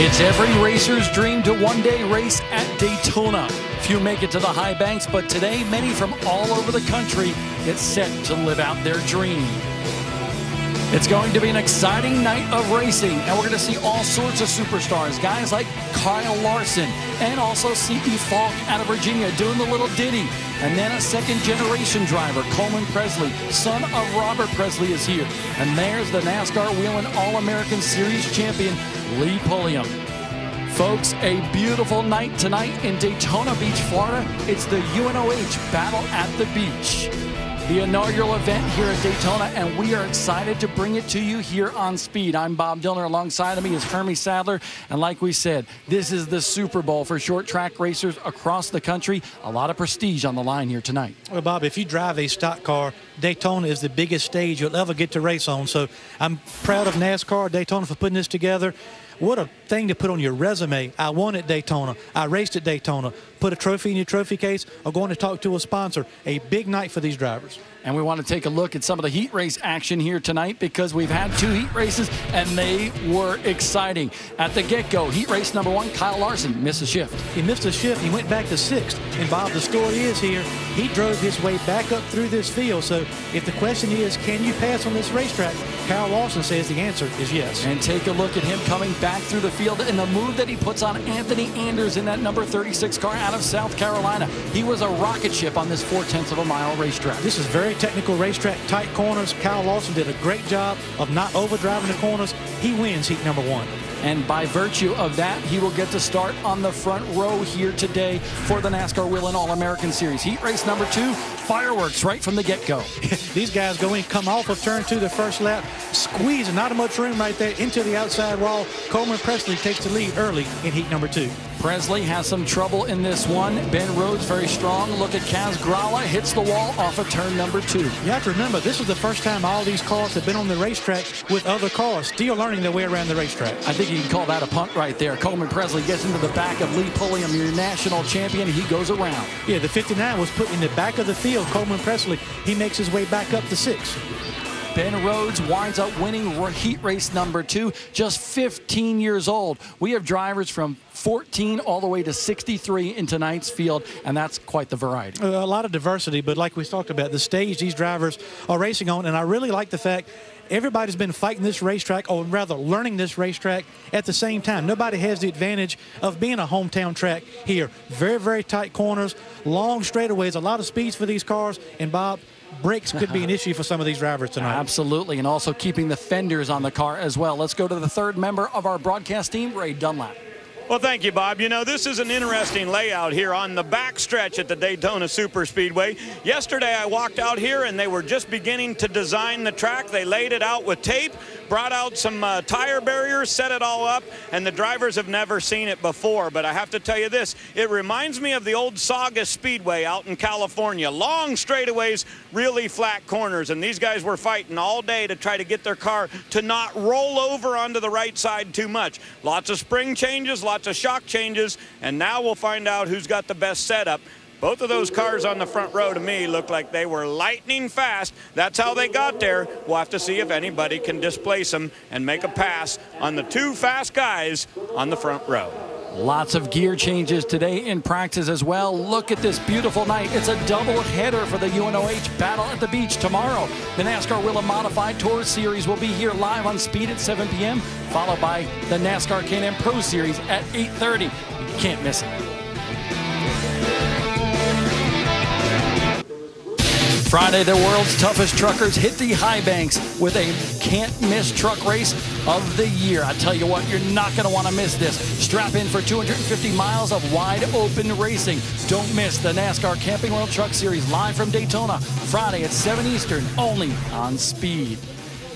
It's every racer's dream to one day race at Daytona. Few make it to the high banks, but today many from all over the country get set to live out their dream. It's going to be an exciting night of racing, and we're going to see all sorts of superstars, guys like Kyle Larson, and also C.E. Falk out of Virginia doing the little ditty. And then a second-generation driver, Coleman Presley, son of Robert Presley, is here. And there's the NASCAR Whelen All-American Series champion, Lee Pulliam. Folks, a beautiful night tonight in Daytona Beach, Florida. It's the UNOH Battle at the Beach, the inaugural event here at Daytona, and we are excited to bring it to you here on Speed. I'm Bob Dillner. Alongside of me is Hermie Sadler, and like we said, this is the Super Bowl for short track racers across the country. A lot of prestige on the line here tonight. Well, Bob, if you drive a stock car, Daytona is the biggest stage you'll ever get to race on. So I'm proud of NASCAR, Daytona, for putting this together. What a thing to put on your resume. I won at Daytona. I raced at Daytona. Put a trophy in your trophy case or going to talk to a sponsor. A big night for these drivers. And we want to take a look at some of the heat race action here tonight because we've had 2 heat races and they were exciting. At the get-go, heat race number 1, Kyle Larson missed a shift. He missed a shift. He went back to 6th. And, Bob, the story is here, he drove his way back up through this field. So if the question is, can you pass on this racetrack, Kyle Larson says the answer is yes. And take a look at him coming back through the field and the move that he puts on Anthony Anders in that number 36 car out of South Carolina. He was a rocket ship on this 0.4 of a mile racetrack. This is very technical racetrack, tight corners. Kyle Larson did a great job of not overdriving the corners. He wins heat number 1. And by virtue of that, he will get to start on the front row here today for the NASCAR Whelen All-American Series. Heat race number 2, fireworks right from the get-go. These guys go in, come off of turn 2 the first lap, squeezing, not much room right there, into the outside wall. Coleman Presley takes the lead early in heat number 2. Presley has some trouble in this one. Ben Rhodes very strong. Look at Kaz Grala, hits the wall off of turn number 2. You have to remember, this is the first time all these cars have been on the racetrack with other cars, still learning their way around the racetrack. I think you can call that a punt right there. Coleman Presley gets into the back of Lee Pulliam, your national champion. He goes around. Yeah, the 59 was put in the back of the field. Coleman Presley, he makes his way back up to 6. Ben Rhodes winds up winning heat race number 2, just 15 years old. We have drivers from 14 all the way to 63 in tonight's field, and that's quite the variety. A lot of diversity, but like we talked about, the stage these drivers are racing on, and I really like the fact everybody's been fighting this racetrack, or rather learning this racetrack at the same time. Nobody has the advantage of being a hometown track here. Very, very tight corners, long straightaways, a lot of speeds for these cars, and Bob, brakes could be an issue for some of these drivers tonight. Absolutely, and also keeping the fenders on the car as well. Let's go to the third member of our broadcast team, Ray Dunlap. Well, thank you, Bob. You know, this is an interesting layout here on the backstretch at the Daytona Superspeedway. Yesterday, I walked out here, and they were just beginning to design the track. They laid it out with tape, brought out some tire barriers, set it all up, and the drivers have never seen it before. But I have to tell you this, it reminds me of the old Saugus Speedway out in California. Long straightaways, really flat corners, and these guys were fighting all day to try to get their car to not roll over onto the right side too much. Lots of spring changes, lots of shock changes, and now we'll find out who's got the best setup. Both of those cars on the front row to me look like they were lightning fast. That's how they got there. We'll have to see if anybody can displace them and make a pass on the 2 fast guys on the front row. Lots of gear changes today in practice as well. Look at this beautiful night. It's a double header for the UNOH Battle at the Beach tomorrow. The NASCAR Whelen Modified Tour Series will be here live on Speed at 7 p.m., followed by the NASCAR Can-Am Pro Series at 8:30. You can't miss it. Friday, the world's toughest truckers hit the high banks with a can't-miss truck race of the year. I tell you what, you're not going to want to miss this. Strap in for 250 miles of wide-open racing. Don't miss the NASCAR Camping World Truck Series live from Daytona, Friday at 7 Eastern, only on Speed.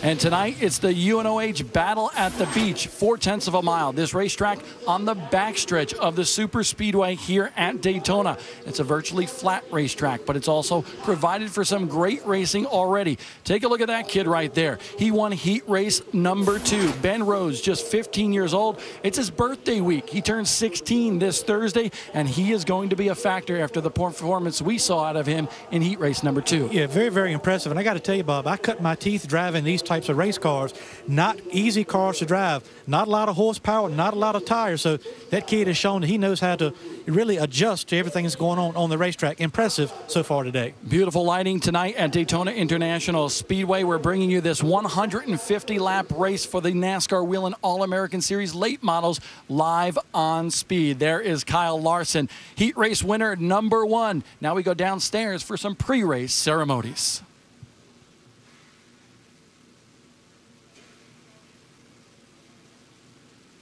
And tonight, it's the UNOH Battle at the Beach, 0.4 of a mile. This racetrack on the backstretch of the Super Speedway here at Daytona. It's a virtually flat racetrack, but it's also provided for some great racing already. Take a look at that kid right there. He won heat race number 2. Ben Rhodes, just 15 years old. It's his birthday week. He turns 16 this Thursday, and he is going to be a factor after the performance we saw out of him in heat race number 2. Yeah, very, very impressive. And I got to tell you, Bob, I cut my teeth driving these types of race cars. Not easy cars to drive. Not a lot of horsepower, not a lot of tires. So that kid has shown that he knows how to really adjust to everything that's going on the racetrack. Impressive so far today. Beautiful lighting tonight at Daytona International Speedway. We're bringing you this 150-lap race for the NASCAR Whelen All-American Series late models live on Speed. There is Kyle Larson, heat race winner number 1. Now we go downstairs for some pre-race ceremonies.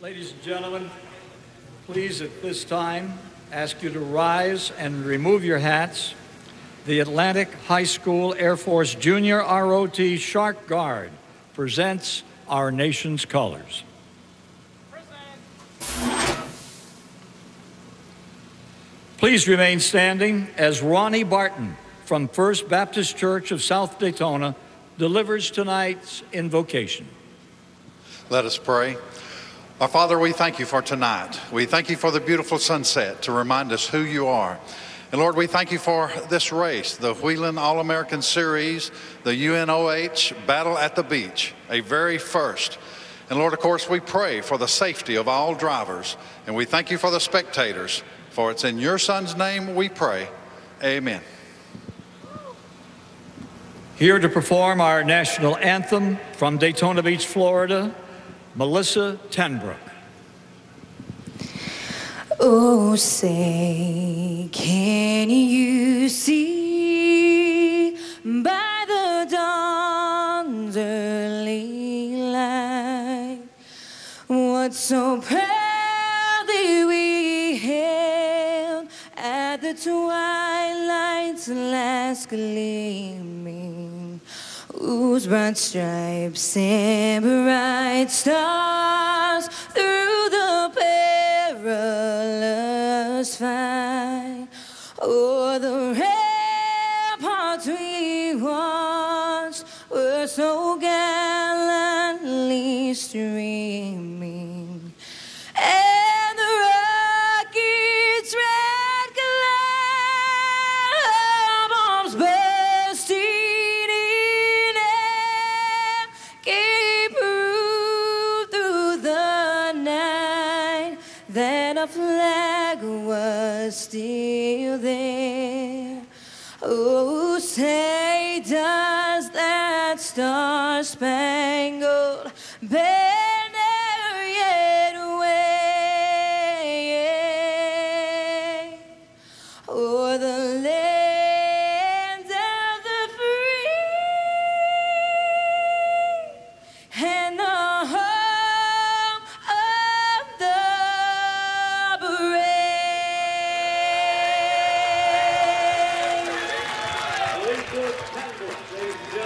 Ladies and gentlemen, please at this time ask you to rise and remove your hats. The Atlantic High School Air Force Junior ROT Shark Guard presents our nation's colors. Please remain standing as Ronnie Barton from First Baptist Church of South Daytona delivers tonight's invocation. Let us pray. Our Father, we thank you for tonight. We thank you for the beautiful sunset to remind us who you are. And Lord, we thank you for this race, the Whelen All-American Series, the UNOH Battle at the Beach, a very first. And Lord, of course, we pray for the safety of all drivers. And we thank you for the spectators. For it's in your Son's name we pray. Amen. Here to perform our national anthem from Daytona Beach, Florida, Melissa Tenbrook. Oh, say, can you see by the dawn's early light what so proudly we hailed at the twilight's last gleaming, whose broad stripes and bright stars through the perilous fight o'er the ramparts we watched were so gallantly streaming, and the rocket's red glare, bombs bursting in air, gave proof through the night that a flag was still there. Oh, say does that star-spangled banner yet wave o'er the land of the free and the home of the brave?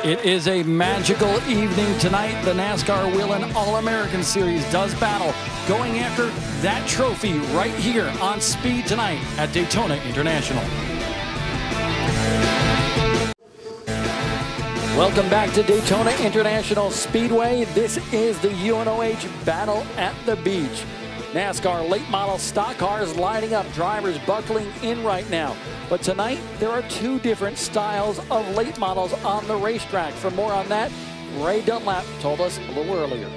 It is a magical evening tonight. The NASCAR Whelen All-American Series does battle, going after that trophy right here on Speed tonight at Daytona International. Welcome back to Daytona International Speedway. This is the UNOH Battle at the Beach. NASCAR late model stock cars lining up, drivers buckling in right now. But tonight, there are two different styles of late models on the racetrack. For more on that, Ray Dunlap told us a little earlier.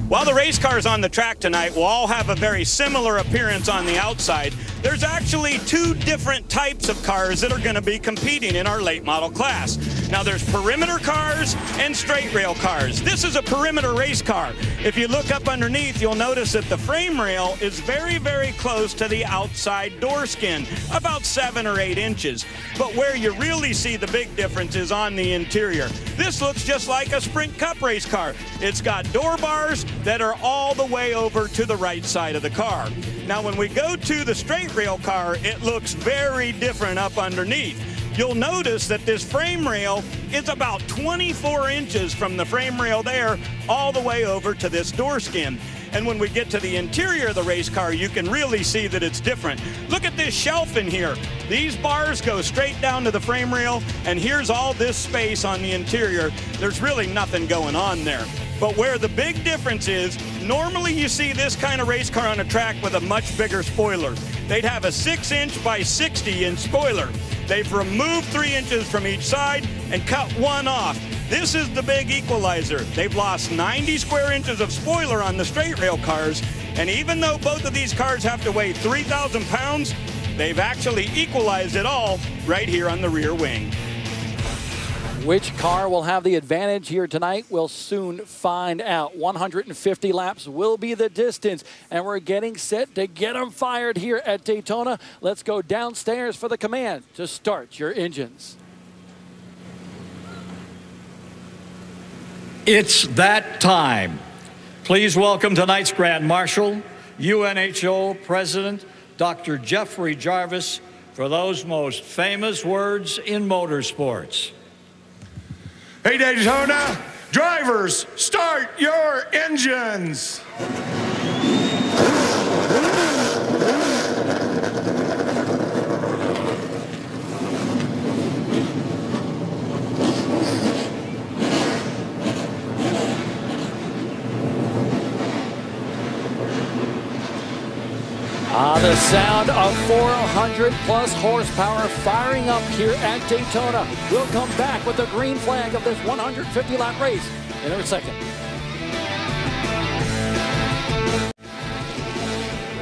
While the race cars on the track tonight will all have a very similar appearance on the outside, there's actually two different types of cars that are going to be competing in our late model class. Now there's perimeter cars and straight rail cars. This is a perimeter race car. If you look up underneath, you'll notice that the frame rail is very, very close to the outside door skin, about 7 or 8 inches. But where you really see the big difference is on the interior. This looks just like a Sprint Cup race car. It's got door bars that are all the way over to the right side of the car. Now when we go to the straight rail car, it looks very different up underneath. You'll notice that this frame rail is about 24 inches from the frame rail there all the way over to this door skin. And when we get to the interior of the race car, you can really see that it's different. Look at this shelf in here. These bars go straight down to the frame rail, and here's all this space on the interior. There's really nothing going on there. But where the big difference is, normally you see this kind of race car on a track with a much bigger spoiler. They'd have a 6-inch by 60-inch spoiler. They've removed 3 inches from each side and cut one off. This is the big equalizer. They've lost 90 square inches of spoiler on the straight rail cars, and even though both of these cars have to weigh 3,000 pounds, they've actually equalized it all right here on the rear wing. Which car will have the advantage here tonight? We'll soon find out. 150 laps will be the distance, and we're getting set to get them fired here at Daytona. Let's go downstairs for the command to start your engines. It's that time. Please welcome tonight's Grand Marshal, UNOH President, Dr. Jeffrey Jarvis, for those most famous words in motorsports. Hey Daytona, drivers, start your engines. The sound of 400 plus horsepower firing up here at Daytona. We'll come back with the green flag of this 150 lap race in a second.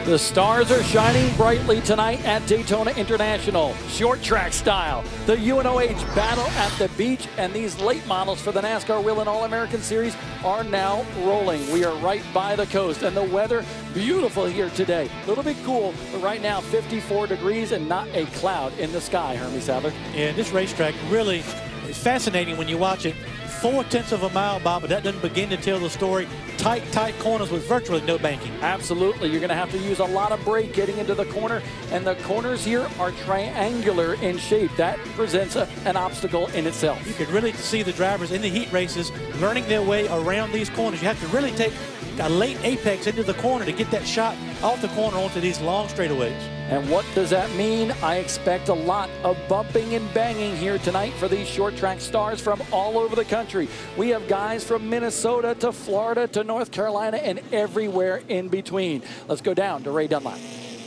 The stars are shining brightly tonight at Daytona International. Short track style. The UNOH battle at the beach, and these late models for the NASCAR Whelen All-American Series are now rolling. We are right by the coast, and the weather beautiful here today. A little bit cool, but right now 54 degrees and not a cloud in the sky, Hermie Sadler. Yeah, this racetrack really is fascinating when you watch it. 0.4 of a mile, Bob, but that doesn't begin to tell the story. Tight corners with virtually no banking. Absolutely. You're going to have to use a lot of brake getting into the corner, and the corners here are triangular in shape. That presents an obstacle in itself. You can really see the drivers in the heat races learning their way around these corners. You have to really take a late apex into the corner to get that shot off the corner onto these long straightaways. And what does that mean? I expect a lot of bumping and banging here tonight for these short track stars from all over the country. We have guys from Minnesota to Florida to North Carolina and everywhere in between. Let's go down to Ray Dunlap.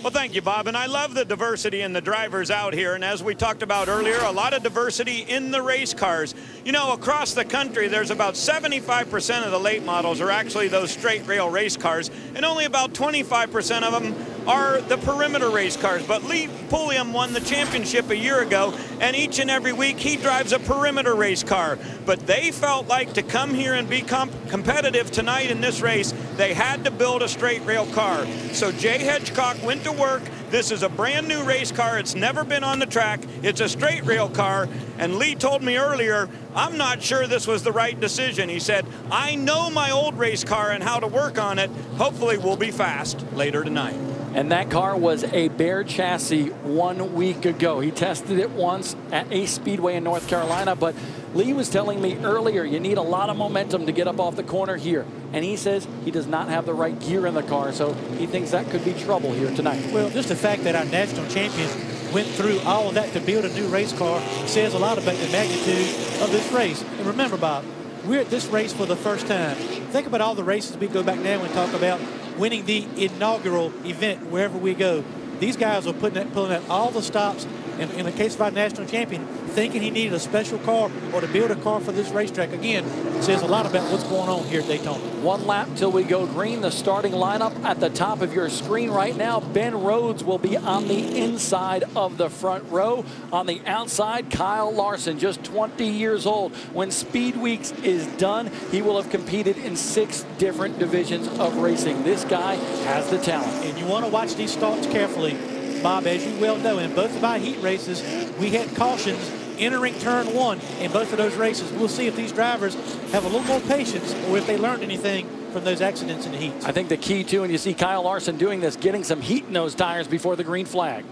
Well, thank you, Bob. And I love the diversity in the drivers out here. And as we talked about earlier, a lot of diversity in the race cars. You know, across the country, there's about 75% of the late models are actually those straight rail race cars, and only about 25% of them are the perimeter race cars. But Lee Pulliam won the championship a year ago, and each and every week he drives a perimeter race car. But they felt like to come here and be competitive tonight in this race, they had to build a straight rail car. So Jay Hedgecock went to work. This is a brand new race car. It's never been on the track. It's a straight rail car. And Lee told me earlier, I'm not sure this was the right decision. He said, I know my old race car and how to work on it. Hopefully we'll be fast later tonight. And that car was a bare chassis 1 week ago. He tested it once at Ace Speedway in North Carolina, but Lee was telling me earlier you need a lot of momentum to get up off the corner here. And he says he does not have the right gear in the car, so he thinks that could be trouble here tonight. Well, just the fact that our national champions went through all of that to build a new race car says a lot about the magnitude of this race. And remember, Bob, we're at this race for the first time. Think about all the races we go back now and talk about winning the inaugural event wherever we go. These guys are pulling out all the stops, and in the case of our national champion, thinking he needed a special car or to build a car for this racetrack, again, says a lot about what's going on here at Daytona. 1 lap till we go green. The starting lineup at the top of your screen right now. Ben Rhodes will be on the inside of the front row. On the outside, Kyle Larson, just 20 years old. When Speed Weeks is done, he will have competed in 6 different divisions of racing. This guy has the talent. And you want to watch these starts carefully, Bob, as you well know. In both of our heat races, we had cautions entering turn 1 in both of those races. We'll see if these drivers have a little more patience or if they learned anything from those accidents in the heat. I think the key too, and you see Kyle Larson doing this, getting some heat in those tires before the green flag.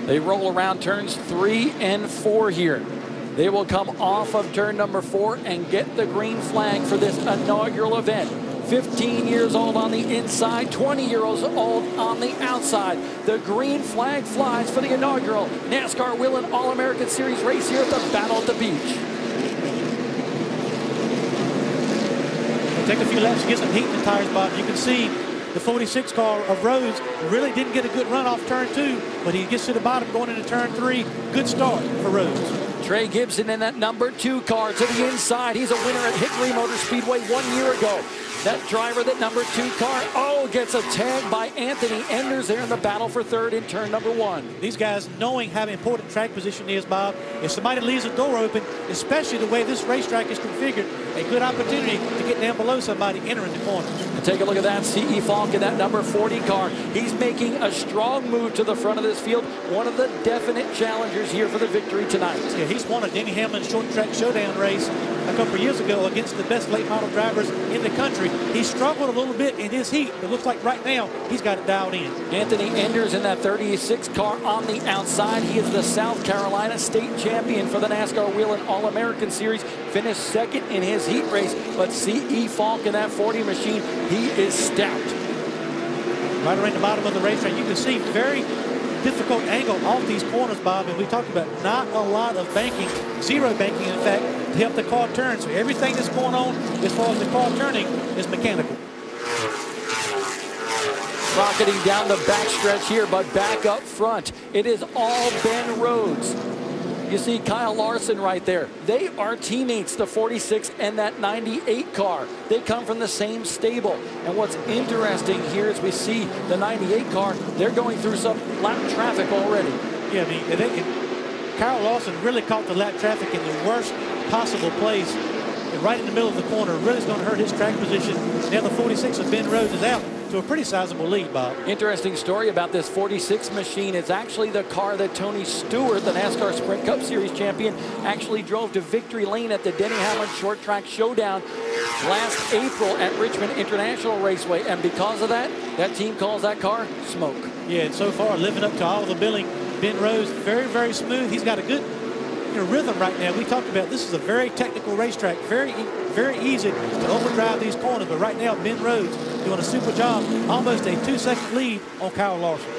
They roll around turns 3 and 4 here. They will come off of turn number 4 and get the green flag for this inaugural event. 15 years old on the inside, 20 years old on the outside. The green flag flies for the inaugural NASCAR Whelen All-American Series race here at the Battle at the Beach. Take a few laps to get some heat in the tires, Bob. You can see The 46 car of Rhodes really didn't get a good run off turn 2, but he gets to the bottom going into turn 3. Good start for Rhodes. Trey Gibson in that number 2 car to the inside. He's a winner at Hickory Motor Speedway 1 year ago. That driver, that number 2 car, gets a tag by Anthony Enders there in the battle for third in turn number 1. These guys knowing how important track position is, Bob. If somebody leaves a door open, especially the way this racetrack is configured, a good opportunity to get down below somebody entering the corner. And take a look at that. C.E. Falk in that number 40 car. He's making a strong move to the front of this field. One of the definite challengers here for the victory tonight. Yeah, he's won a Denny Hamlin short track showdown race a couple of years ago against the best late model drivers in the country. He struggled a little bit in his heat. It looks like right now he's got it dialed in. Anthony Enders in that 36 car on the outside. He is the South Carolina state champion for the NASCAR Whelen All-American Series. Finished second in his heat race, but C.E. Falk in that 40 machine, he is stout. Right around the bottom of the racetrack, you can see very difficult angle off these corners, Bob, and we talked about not a lot of banking, zero banking, in fact, to help the car turn. So everything that's going on as far as the car turning is mechanical. Rocketing down the backstretch here, but back up front, it is all Ben Rhodes. You see Kyle Larson right there. They are teammates, the 46 and that 98 car. They come from the same stable. And what's interesting here is we see the 98 car, they're going through some lap traffic already. Yeah, I mean, Kyle Larson really caught the lap traffic in the worst possible place. And right in the middle of the corner, really is going to hurt his track position. Now the 46 of Ben Rhodes is out to a pretty sizable lead, Bob. Interesting story about this 46 machine. It's actually the car that Tony Stewart, the NASCAR Sprint Cup Series champion, actually drove to victory lane at the Denny Hamlin Short Track Showdown last April at Richmond International Raceway. And because of that, that team calls that car Smoke. Yeah, and so far living up to all the billing. Ben Rhodes, very, very smooth. He's got a good rhythm right now. We talked about this is a very technical racetrack, very easy to overdrive these corners, but right now Ben Rhodes doing a super job, almost a 2-second lead on Kyle Larson.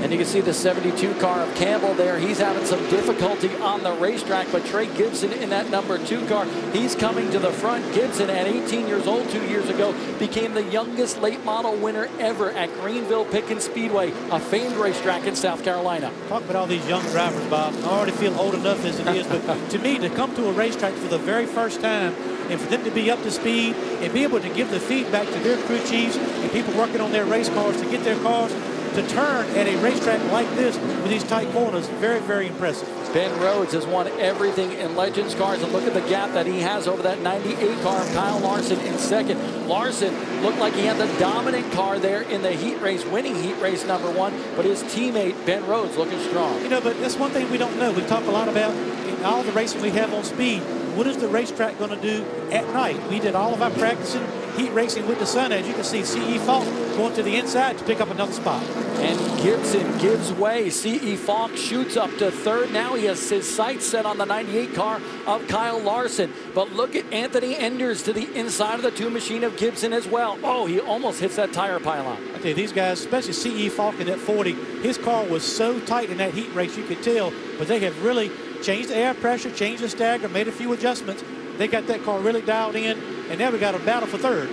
And you can see the 72 car of Campbell there. He's having some difficulty on the racetrack, but Trey Gibson in that number 2 car, he's coming to the front. Gibson, at 18 years old 2 years ago, became the youngest late model winner ever at Greenville Pickens Speedway, a famed racetrack in South Carolina. Talk about all these young drivers, Bob. I already feel old enough as it is, but to me, to come to a racetrack for the very first time and for them to be up to speed and be able to give the feedback to their crew chiefs and people working on their race cars to get their cars to turn at a racetrack like this with these tight corners, very, very impressive. Ben Rhodes has won everything in Legends cars, and look at the gap that he has over that 98 car of Kyle Larson in second. Larson looked like he had the dominant car there in the heat race, winning heat race number 1, but his teammate Ben Rhodes looking strong. You know, but that's one thing we don't know. We talk a lot about in all the racing we have on speed. What is the racetrack going to do at night? We did all of our practicing, heat racing with the sun. As you can see, C.E. Falk going to the inside to pick up another spot. And Gibson gives way. C.E. Falk shoots up to third. Now he has his sights set on the 98 car of Kyle Larson. But look at Anthony Enders to the inside of the 2 machine of Gibson as well. Oh, he almost hits that tire pylon. I tell you, these guys, especially C.E. Falk in that 40, his car was so tight in that heat race, you could tell, but they have really changed the air pressure, changed the stagger, made a few adjustments. They got that car really dialed in, and now we got a battle for third.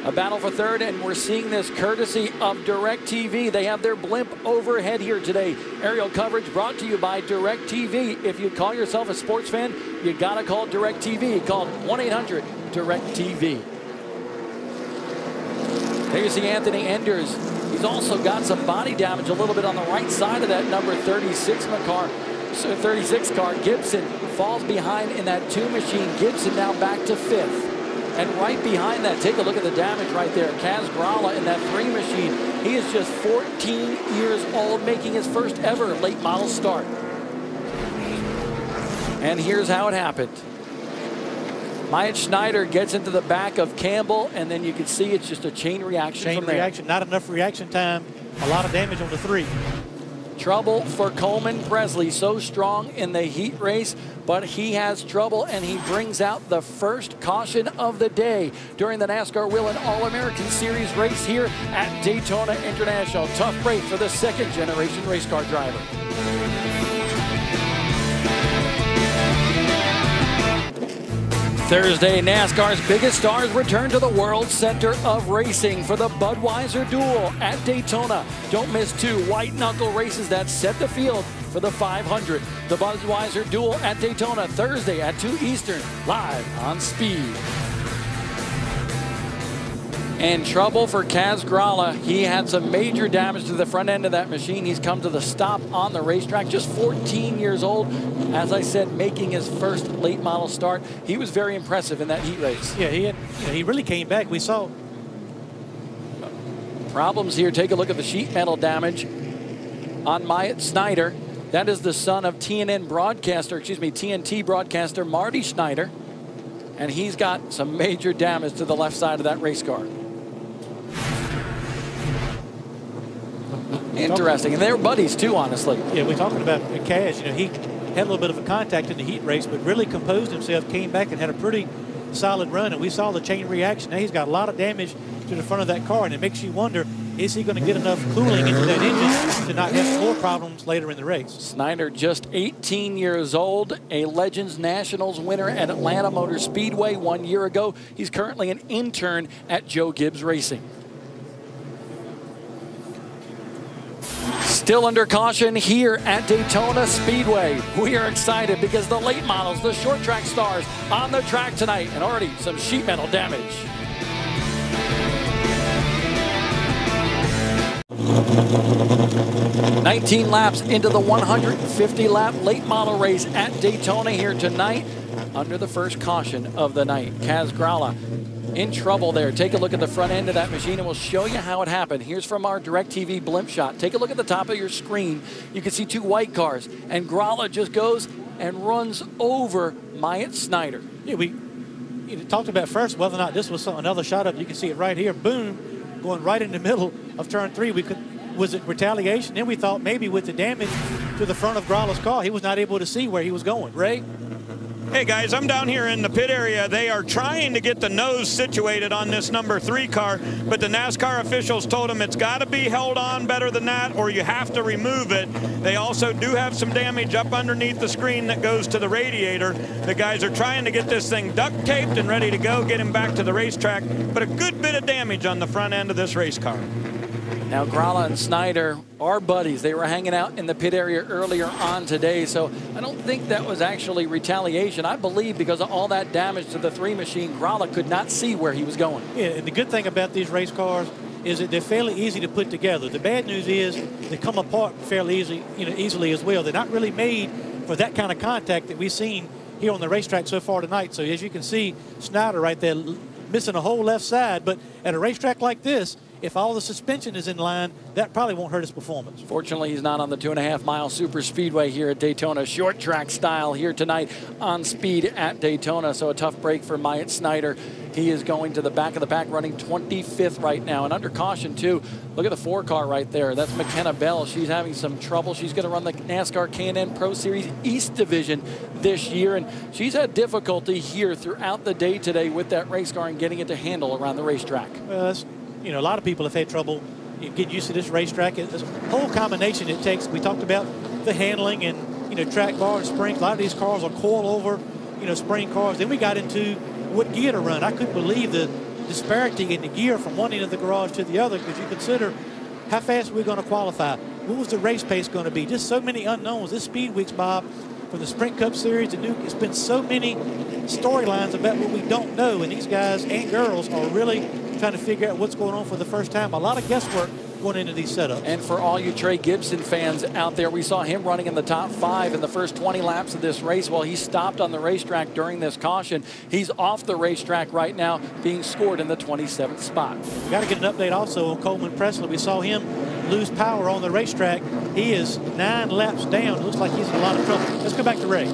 A battle for third, and we're seeing this courtesy of DirecTV. They have their blimp overhead here today. Aerial coverage brought to you by DirecTV. If you call yourself a sports fan, you gotta call DirecTV. Call 1-800-DirecTV. There you see Anthony Enders. He's also got some body damage a little bit on the right side of that number 36 car. So 36 car. Gibson falls behind in that 2 machine. Gibson now back to 5th. And right behind that, take a look at the damage right there. Kaz Grala in that 3 machine. He is just 14 years old, making his first ever late model start. And here's how it happened. Myatt Schneider gets into the back of Campbell, and then you can see it's just a chain reaction from there. Chain reaction, not enough reaction time. A lot of damage on the 3. Trouble for Coleman Presley, so strong in the heat race, but he has trouble, and he brings out the first caution of the day during the NASCAR Whelen All-American Series race here at Daytona International. Tough break for the 2nd-generation race car driver. Thursday, NASCAR's biggest stars return to the World Center of Racing for the Budweiser Duel at Daytona. Don't miss 2 white-knuckle races that set the field for the 500. The Budweiser Duel at Daytona, Thursday at 2 Eastern, live on Speed. And trouble for Kaz Grala. He had some major damage to the front end of that machine. He's come to the stop on the racetrack, just 14 years old. As I said, making his first late model start. He was very impressive in that heat race. Yeah, he really came back. We saw problems here. Take a look at the sheet metal damage on Myatt Snyder. That is the son of TNT broadcaster Marty Schneider. And he's got some major damage to the left side of that race car. Interesting, and they were buddies too, honestly. Yeah, we're talking about Kaz. You know, he had a little bit of a contact in the heat race, but really composed himself, came back and had a pretty solid run. And we saw the chain reaction. Now he's got a lot of damage to the front of that car, and it makes you wonder, is he going to get enough cooling into that engine to not have more problems later in the race? Snyder, just 18 years old, a Legends Nationals winner at Atlanta Motor Speedway 1 year ago. He's currently an intern at Joe Gibbs Racing. Still under caution here at Daytona Speedway. We are excited because the late models, the short track stars on the track tonight, and already some sheet metal damage. $19 laps into the 150-lap late model race at Daytona here tonight under the first caution of the night. Kaz Grala in trouble there. Take a look at the front end of that machine and we'll show you how it happened. Here's from our DirecTV blimp shot. Take a look at the top of your screen. You can see 2 white cars, and Grala just goes and runs over Myatt Snyder. Yeah, we talked about first whether or not this was another shot of, you can see it right here, boom, going right in the middle of turn 3. Was it retaliation? Then we thought maybe with the damage to the front of Grala's car, he was not able to see where he was going. Ray? Hey guys, I'm down here in the pit area. They are trying to get the nose situated on this number 3 car, but the NASCAR officials told them it's got to be held on better than that or you have to remove it. They also do have some damage up underneath the screen that goes to the radiator. The guys are trying to get this thing duct taped and ready to go, get him back to the racetrack, but a good bit of damage on the front end of this race car. Now, Grala and Snyder are buddies. They were hanging out in the pit area earlier on today, so I don't think that was actually retaliation. I believe because of all that damage to the 3 machine, Grala could not see where he was going. Yeah, and the good thing about these race cars is that they're fairly easy to put together. The bad news is they come apart fairly easily as well. They're not really made for that kind of contact that we've seen here on the racetrack so far tonight. So as you can see, Snyder right there missing a whole left side, but at a racetrack like this, if all the suspension is in line, that probably won't hurt his performance. Fortunately, he's not on the 2.5-mile super speedway here at Daytona. Short track style here tonight on Speed at Daytona. So a tough break for Myatt Snyder. He is going to the back of the pack, running 25th right now. And under caution, too. Look at the 4 car right there. That's McKenna Bell. She's having some trouble. She's going to run the NASCAR K&N Pro Series East Division this year. And she's had difficulty here throughout the day today with that race car and getting it to handle around the racetrack. You know, a lot of people have had trouble getting used to this racetrack. It's a whole combination it takes. We talked about the handling and, track bar and springs. A lot of these cars are coil over, spring cars. Then we got into what gear to run. I couldn't believe the disparity in the gear from one end of the garage to the other, because you consider how fast we're going to qualify. What was the race pace going to be? Just so many unknowns. This Speed Weeks, Bob, from the Sprint Cup Series, it's been so many storylines about what we don't know, and these guys and girls are really trying to figure out what's going on for the first time. A lot of guesswork going into these setups. And for all you Trey Gibson fans out there, we saw him running in the top 5 in the first 20 laps of this race. Well, he stopped on the racetrack during this caution. He's off the racetrack right now, being scored in the 27th spot. We got to get an update also on Coleman Presley. We saw him lose power on the racetrack. He is 9 laps down. Looks like he's in a lot of trouble. Let's go back to Ray.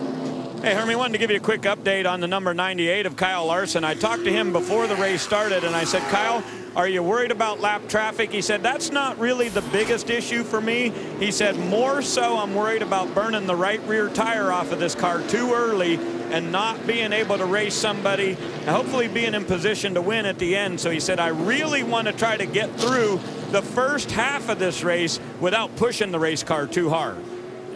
Hey, Hermie, wanted to give you a quick update on the number 98 of Kyle Larson. I talked to him before the race started, and I said, Kyle, are you worried about lap traffic? He said, that's not really the biggest issue for me. He said, more so I'm worried about burning the right rear tire off of this car too early and not being able to race somebody and hopefully being in position to win at the end. So he said, I really want to try to get through the first half of this race without pushing the race car too hard.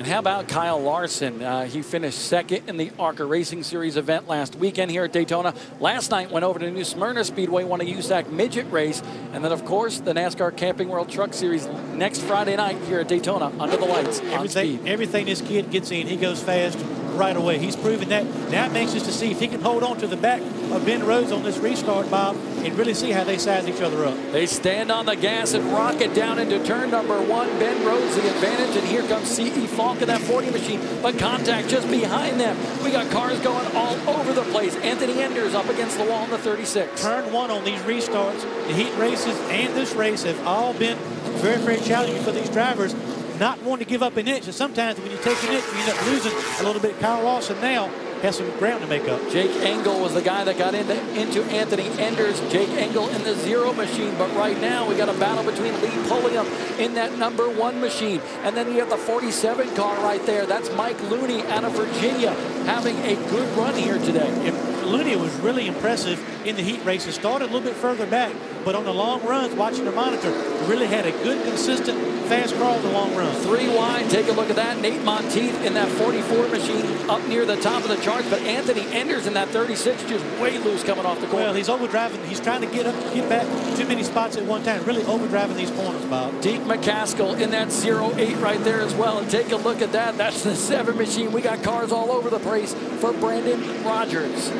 And how about Kyle Larson? He finished second in the ARCA Racing Series event last weekend here at Daytona. Last night went over to New Smyrna Speedway, won a USAC midget race. And then, of course, the NASCAR Camping World Truck Series next Friday night here at Daytona under the lights on speed. Everything this kid gets in, he goes fast right away. He's proven that. Now I'm anxious to see if he can hold on to the back of Ben Rhodes on this restart, Bob, and really see how they size each other up. They stand on the gas and rocket down into turn number 1. Ben Rhodes the advantage, and here comes C.E. Falk in that 40 machine, but contact just behind them. We got cars going all over the place. Anthony Enders up against the wall in the 36. Turn 1 on these restarts, the heat races and this race have all been very, very challenging for these drivers. Not wanting to give up an inch, and sometimes when you take an inch, you end up losing a little bit. Kyle Lawson now has some ground to make up. Jake Engel was the guy that got into Anthony Enders. Jake Engel in the 0 machine, but right now we got a battle between Lee Pulliam in that number 1 machine. And then you have the 47 car right there. That's Mike Looney out of Virginia having a good run here today. Looney was really impressive in the heat races. Started a little bit further back, but on the long runs, watching the monitor, really had a good, consistent, fast crawl on the long run. 3 wide, take a look at that. Nate Monteith in that 44 machine up near the top of the charts, but Anthony Enders in that 36 just way loose coming off the corner. Well, he's overdriving. He's trying to get back too many spots at one time. Really overdriving these corners, Bob. Deke McCaskill in that 08 right there as well. And take a look at that. That's the 7 machine. We got cars all over the place for Brandon Rogers.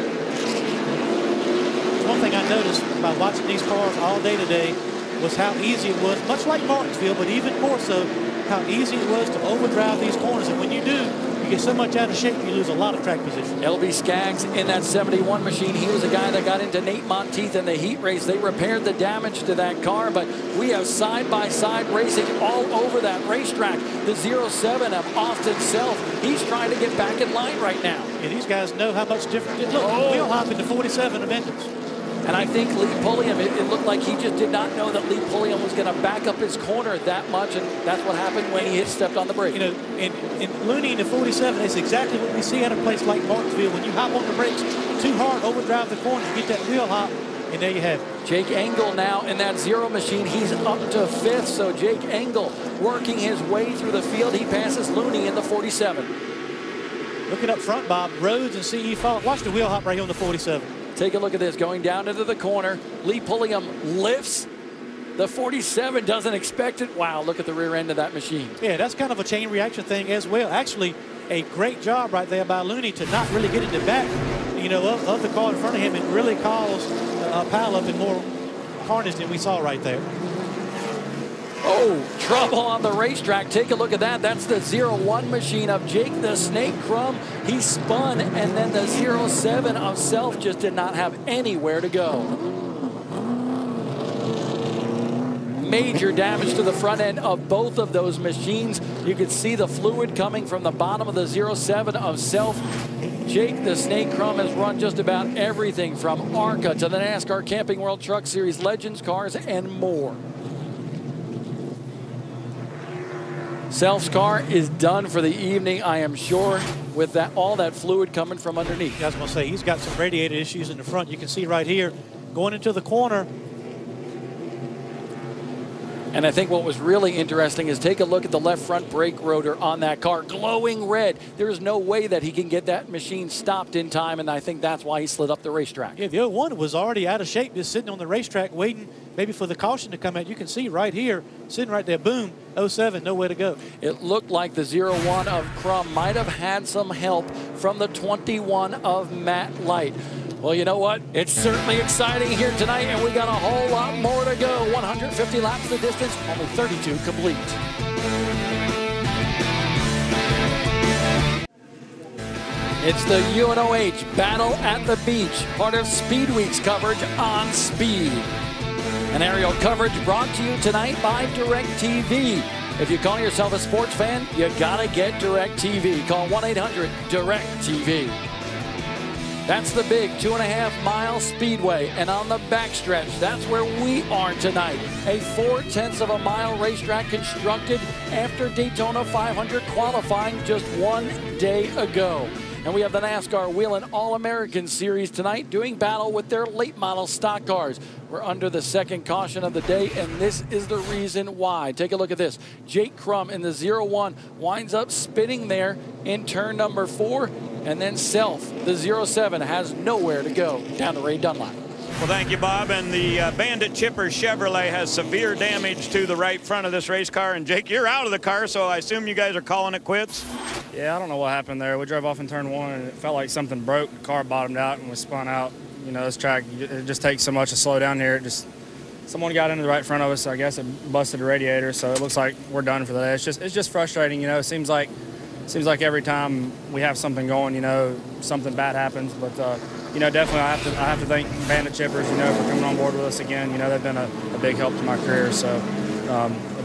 One thing I noticed by watching these cars all day today was how easy it was, much like Martinsville, but even more so, how easy it was to overdrive these corners. And when you do, you get so much out of shape, you lose a lot of track position. LB Skaggs in that 71 machine. He was the guy that got into Nate Monteith in the heat race. They repaired the damage to that car, but we have side-by-side racing all over that racetrack. The 07 of Austin Self, he's trying to get back in line right now. Yeah, these guys know how much different it looks. Wheel hop in the 47 of Enders. And I think Lee Pulliam, it looked like he just did not know that Lee Pulliam was going to back up his corner that much, and that's what happened when he stepped on the brake. You know, in Looney in the 47, it's exactly what we see at a place like Martinsville. When you hop on the brakes too hard, overdrive the corner, you get that wheel hop, and there you have it. Jake Engel now in that 0 machine. He's up to 5th, so Jake Engel working his way through the field. He passes Looney in the 47. Looking up front, Bob, Rhodes and C.E. Falk. Watch the wheel hop right here on the 47. Take a look at this, going down into the corner. Lee Pulliam lifts. The 47 doesn't expect it. Wow, look at the rear end of that machine. Yeah, that's kind of a chain reaction thing as well. Actually, a great job right there by Looney to not really get in the back, you know, of the car in front of him and really cause a pileup and more carnage than we saw right there. Oh, trouble on the racetrack. Take a look at that. That's the 01 machine of Jake the Snake Crum. He spun, and then the 07 of Self just did not have anywhere to go. Major damage to the front end of both of those machines. You can see the fluid coming from the bottom of the 07 of Self. Jake the Snake Crum has run just about everything from ARCA to the NASCAR Camping World Truck Series Legends cars and more. Self's car is done for the evening, I am sure, with that all that fluid coming from underneath. I was going to say, he's got some radiator issues in the front. You can see right here, going into the corner. And I think what was really interesting is take a look at the left front brake rotor on that car, glowing red. There's no way that he can get that machine stopped in time, and I think that's why he slid up the racetrack. Yeah, the 01 was already out of shape, just sitting on the racetrack waiting maybe for the caution to come out. You can see right here, sitting right there, boom, 07, nowhere to go. It looked like the 01 of Crum might have had some help from the 21 of Matt Light. Well, you know what? It's certainly exciting here tonight, and we got a whole lot more to go. 150 laps the distance, only 32 complete. It's the UNOH Battle at the Beach, part of Speed Week's coverage on Speed. An aerial coverage brought to you tonight by DirecTV. If you call yourself a sports fan, you gotta get DirecTV. Call 1-800-DirecTV. That's the big 2.5-mile speedway, and on the backstretch, that's where we are tonight. A 0.4 of a mile racetrack constructed after Daytona 500 qualifying just 1 day ago. And we have the NASCAR Whelen All-American Series tonight doing battle with their late model stock cars. We're under the second caution of the day, and this is the reason why. Take a look at this. Jake Crum in the 0-1 winds up spinning there in turn number 4, and then Self, the 0-7, has nowhere to go down to Ray Dunlap. Well, thank you, Bob. And the Bandit Chipper Chevrolet has severe damage to the right front of this race car. And Jake, you're out of the car, so I assume you guys are calling it quits? Yeah, I don't know what happened there. We drove off in turn 1, and it felt like something broke. The car bottomed out and was spun out. You know, this track, it just takes so much to slow down here. Someone got into the right front of us. I guess it busted the radiator, so it looks like we're done for the day. It's just frustrating. You know, it seems like every time we have something going, you know, something bad happens. But you know, definitely I have to thank Bandit Chippers, you know, for coming on board with us again. You know, they've been a big help to my career. So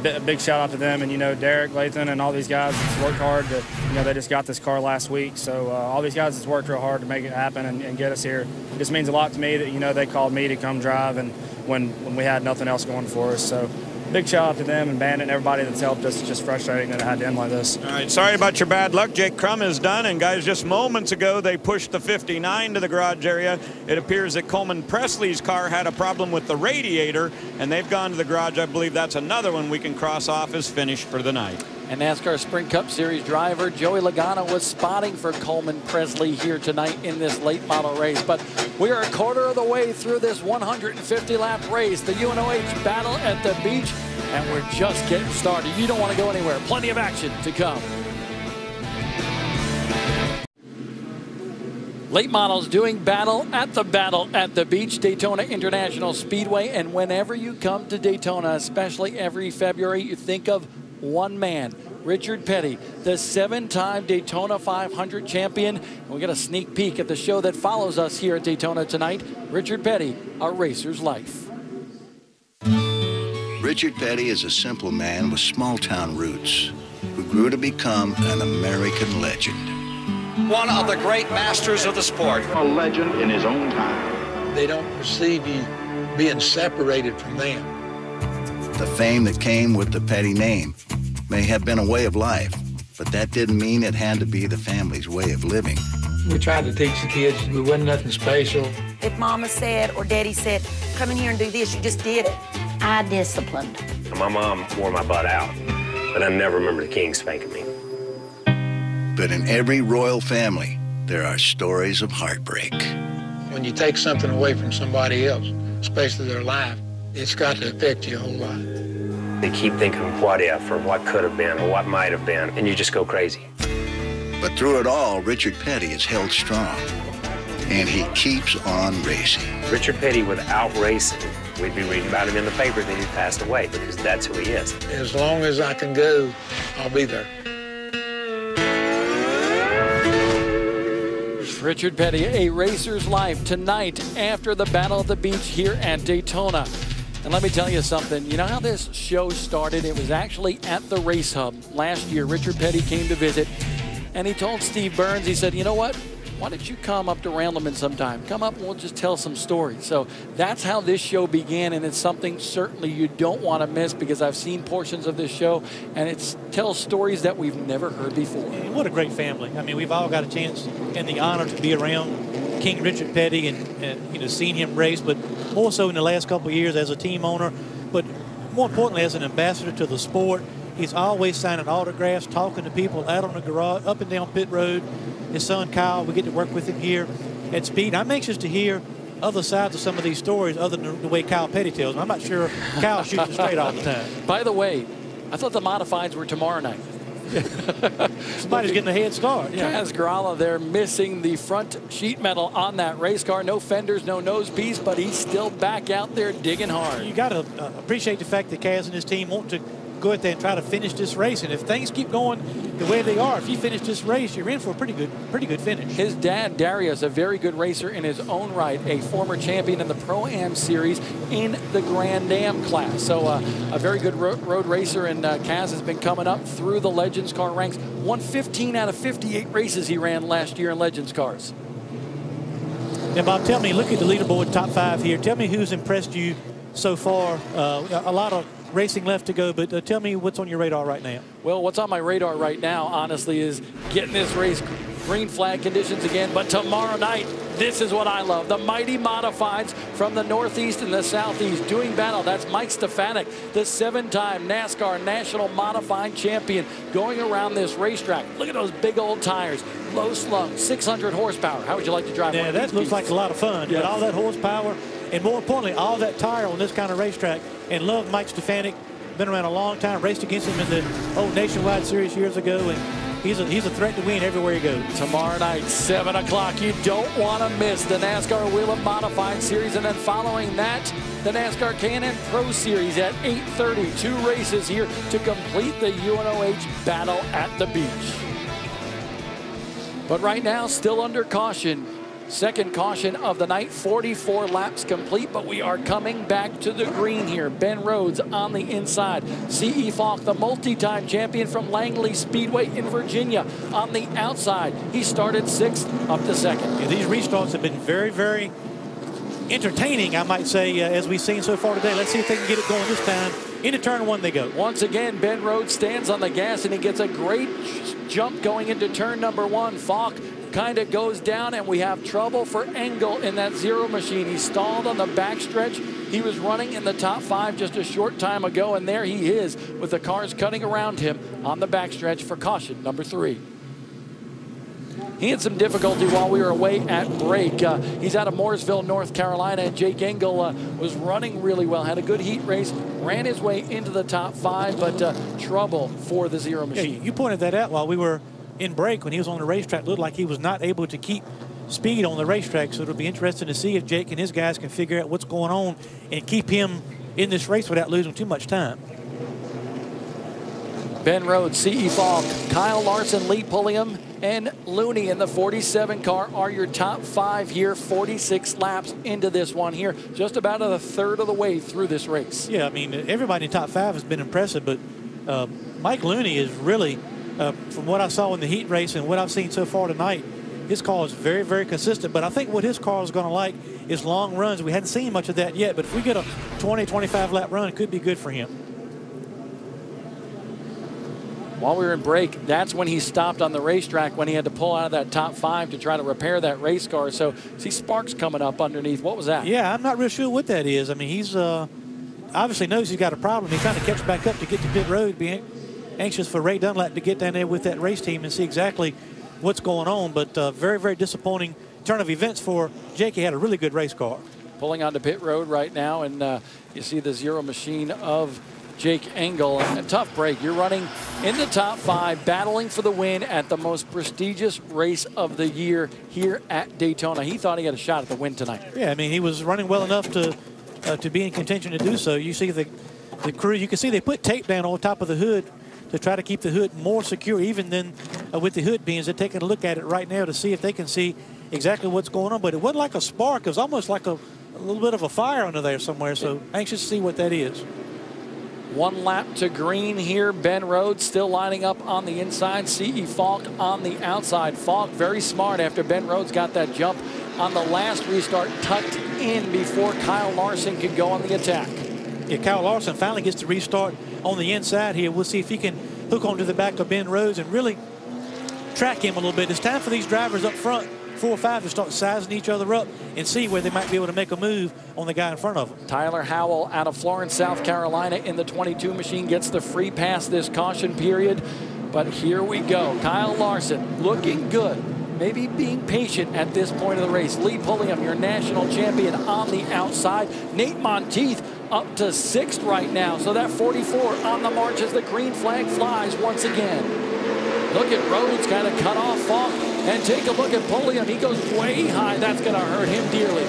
a big shout out to them, and you know, Derek, Lathan, and all these guys that's worked hard. You know, they just got this car last week. So all these guys that's worked real hard to make it happen and get us here. It just means a lot to me that, you know, they called me to come drive, and when we had nothing else going for us. So big shout out to them and Bandit and everybody that's helped us. It's just frustrating that it had to end like this. All right, sorry about your bad luck. Jake Crum is done, and guys, just moments ago they pushed the 59 to the garage area. It appears that Coleman Presley's car had a problem with the radiator, and they've gone to the garage. I believe that's another one we can cross off as finished for the night. And NASCAR Sprint Cup Series driver Joey Logano was spotting for Coleman Presley here tonight in this late model race. But we are a quarter of the way through this 150-lap race, the UNOH Battle at the Beach, and we're just getting started. You don't want to go anywhere. Plenty of action to come. Late models doing battle at the Beach, Daytona International Speedway. And whenever you come to Daytona, especially every February, you think of one man, Richard Petty, the 7-time Daytona 500 champion. And we got a sneak peek at the show that follows us here at Daytona tonight. Richard Petty, A Racer's Life. Richard Petty is a simple man with small-town roots who grew to become an American legend. One of the great masters of the sport. A legend in his own time. They don't perceive you being separated from them. The fame that came with the Petty name may have been a way of life, but that didn't mean it had to be the family's way of living. We tried to teach the kids we wasn't nothing special. If Mama said or Daddy said, come in here and do this, you just did it. I disciplined. My mom wore my butt out, but I never remember the king spanking me. But in every royal family, there are stories of heartbreak. When you take something away from somebody else, especially their life, it's got to affect you a whole lot. They keep thinking what if or what could have been or what might have been, and you just go crazy. But through it all, Richard Petty is held strong, and he keeps on racing. Richard Petty, without racing, we'd be reading about him in the paper that he passed away, because that's who he is. As long as I can go, I'll be there. Richard Petty, A Racer's Life, tonight after the Battle of the Beach here at Daytona. And let me tell you something. You know how this show started? It was actually at the Race Hub last year. Richard Petty came to visit, and he told Steve Burns, he said, you know what? Why don't you come up to Randleman sometime? Come up and we'll just tell some stories. So that's how this show began, and it's something certainly you don't want to miss, because I've seen portions of this show, and it tells stories that we've never heard before. And what a great family. I mean, we've all got a chance and the honor to be around King Richard Petty and you know, seeing him race, but more so in the last couple of years as a team owner, but more importantly as an ambassador to the sport. He's always signing autographs, talking to people out on the garage, up and down pit road. His son Kyle, we get to work with him here at Speed. I'm anxious to hear other sides of some of these stories other than the way Kyle Petty tells them. I'm not sure Kyle shoots it straight all the time. By the way, I thought the modifieds were tomorrow night. Somebody's getting a head start. Kaz Grala there missing the front sheet metal on that race car. No fenders, no nose piece, but he's still back out there digging hard. You got to appreciate the fact that Kaz and his team want to go out there and try to finish this race. And if things keep going the way they are, if you finish this race, you're in for a pretty good finish. His dad, Darius, a very good racer in his own right, a former champion in the Pro-Am series in the Grand Am class. So a very good road racer, and Kaz has been coming up through the Legends car ranks. Won 15 out of 58 races he ran last year in Legends cars. Now, Bob, tell me, look at the leaderboard top 5 here. Tell me who's impressed you so far. A lot of racing left to go, but tell me what's on your radar right now. Well, what's on my radar right now, honestly, is getting this race green flag conditions again. But tomorrow night, this is what I love. The mighty modifieds from the Northeast and the Southeast doing battle. That's Mike Stefanik, the 7-time NASCAR National Modified Champion, going around this racetrack. Look at those big old tires. Low slung, 600 horsepower. How would you like to drive one of these? That looks like a lot of fun. Yes. But all that horsepower, and more importantly, all that tire on this kind of racetrack. And love Mike Stefanik. Been around a long time. Raced against him in the old Nationwide Series years ago. And he's a threat to win everywhere he goes. Tomorrow night, 7 o'clock. You don't want to miss the NASCAR Whelen Modified Series. And then following that, the NASCAR Can-Am Pro Series at 8:30. 2 races here to complete the UNOH battle at the beach. But right now, still under caution. Second caution of the night, 44 laps complete, but we are coming back to the green here. Ben Rhodes on the inside. C.E. Falk, the multi-time champion from Langley Speedway in Virginia, on the outside. He started 6th, up to 2nd. Yeah, these restarts have been very, very entertaining, I might say, as we've seen so far today. Let's see if they can get it going this time. Into turn 1 they go. Once again, Ben Rhodes stands on the gas, and he gets a great jump going into turn number 1. Falk kind of goes down, and we have trouble for Engel in that Zero machine. He stalled on the backstretch. He was running in the top 5 just a short time ago, and there he is with the cars cutting around him on the backstretch for caution number 3. He had some difficulty while we were away at break. He's out of Mooresville, North Carolina, and Jake Engel was running really well, had a good heat race, ran his way into the top 5, but trouble for the Zero machine. Yeah, you pointed that out while we were in break when he was on the racetrack. It looked like he was not able to keep speed on the racetrack, so it'll be interesting to see if Jake and his guys can figure out what's going on and keep him in this race without losing too much time. Ben Rhodes, C.E. Falk, Kyle Larson, Lee Pulliam, and Looney in the 47 car are your top 5 here. 46 laps into this one here, just about a third of the way through this race. Yeah, I mean, everybody in top 5 has been impressive, but Mike Looney is really, from what I saw in the heat race and what I've seen so far tonight, his car is very, very consistent. But I think what his car is going to like is long runs. We hadn't seen much of that yet, but if we get a 20, 25 lap run, it could be good for him. While we were in break, that's when he stopped on the racetrack, when he had to pull out of that top 5 to try to repair that race car. So see sparks coming up underneath. What was that? Yeah, I'm not real sure what that is. I mean, he's obviously knows he's got a problem. He's trying to catch back up to get to pit road, being anxious for Ray Dunlap to get down there with that race team and see exactly what's going on. But very, very disappointing turn of events for Jake. He had a really good race car. Pulling onto pit road right now, and you see the Zero machine of Jake Engel. A tough break. You're running in the top 5, battling for the win at the most prestigious race of the year here at Daytona. He thought he had a shot at the win tonight. Yeah, I mean, he was running well enough to be in contention to do so. You see the crew, you can see they put tape down on top of the hood to try to keep the hood more secure even than with the hood beams. They're taking a look at it right now to see if they can see exactly what's going on. But it wasn't like a spark. It was almost like a little bit of a fire under there somewhere. So anxious to see what that is. 1 lap to green here. Ben Rhodes still lining up on the inside. C.E. Falk on the outside. Falk very smart after Ben Rhodes got that jump on the last restart, tucked in before Kyle Larson could go on the attack. Yeah, Kyle Larson finally gets to restart on the inside here. We'll see if he can hook onto the back of Ben Rhodes and really track him a little bit. It's time for these drivers up front, 4 or 5, to start sizing each other up and see where they might be able to make a move on the guy in front of them. Tyler Howell out of Florence, South Carolina in the 22 machine gets the free pass this caution period. But here we go. Kyle Larson looking good. Maybe being patient at this point of the race. Lee Pulliam, your national champion, on the outside. Nate Monteith up to 6th right now. So that 44 on the march as the green flag flies once again. Look at Rhodes kind of cut off Falk. And take a look at Pulliam. He goes way high. That's going to hurt him dearly.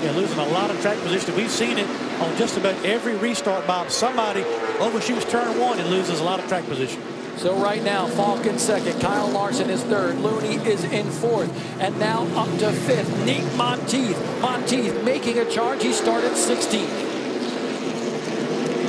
Yeah, losing a lot of track position. We've seen it on just about every restart, Bob. Somebody overshoots turn 1 and loses a lot of track position. So right now, Falk in 2nd. Kyle Larson is 3rd. Looney is in 4th. And now up to 5th, Nate Monteith. Monteith making a charge. He started 16th.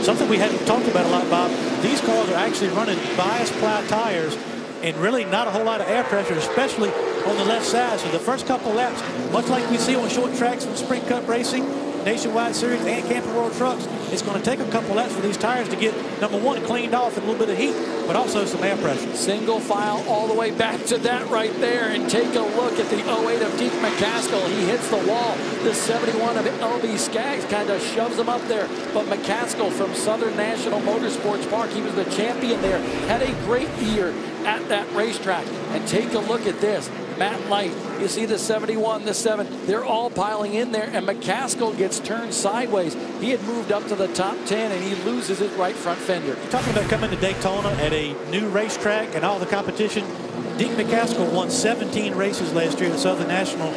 Something we haven't talked about a lot, Bob. These cars are actually running bias ply tires and really not a whole lot of air pressure, especially on the left side. So the first couple laps, much like we see on short tracks from Sprint Cup racing, Nationwide Series and Camping World Trucks, it's going to take a couple laps for these tires to get, number one, cleaned off and a little bit of heat, but also some air pressure. Single file all the way back to that right there, and take a look at the 08 of Deke McCaskill. He hits the wall. The 71 of LB Skaggs kind of shoves him up there, but McCaskill from Southern National Motorsports Park, he was the champion there, had a great year at that racetrack. And take a look at this. Matt Light, you see the 71, the 7, they're all piling in there, and McCaskill gets turned sideways. He had moved up to the top 10, and he loses his right front fender. You're talking about coming to Daytona at a new racetrack and all the competition. Deke McCaskill won 17 races last year at Southern National,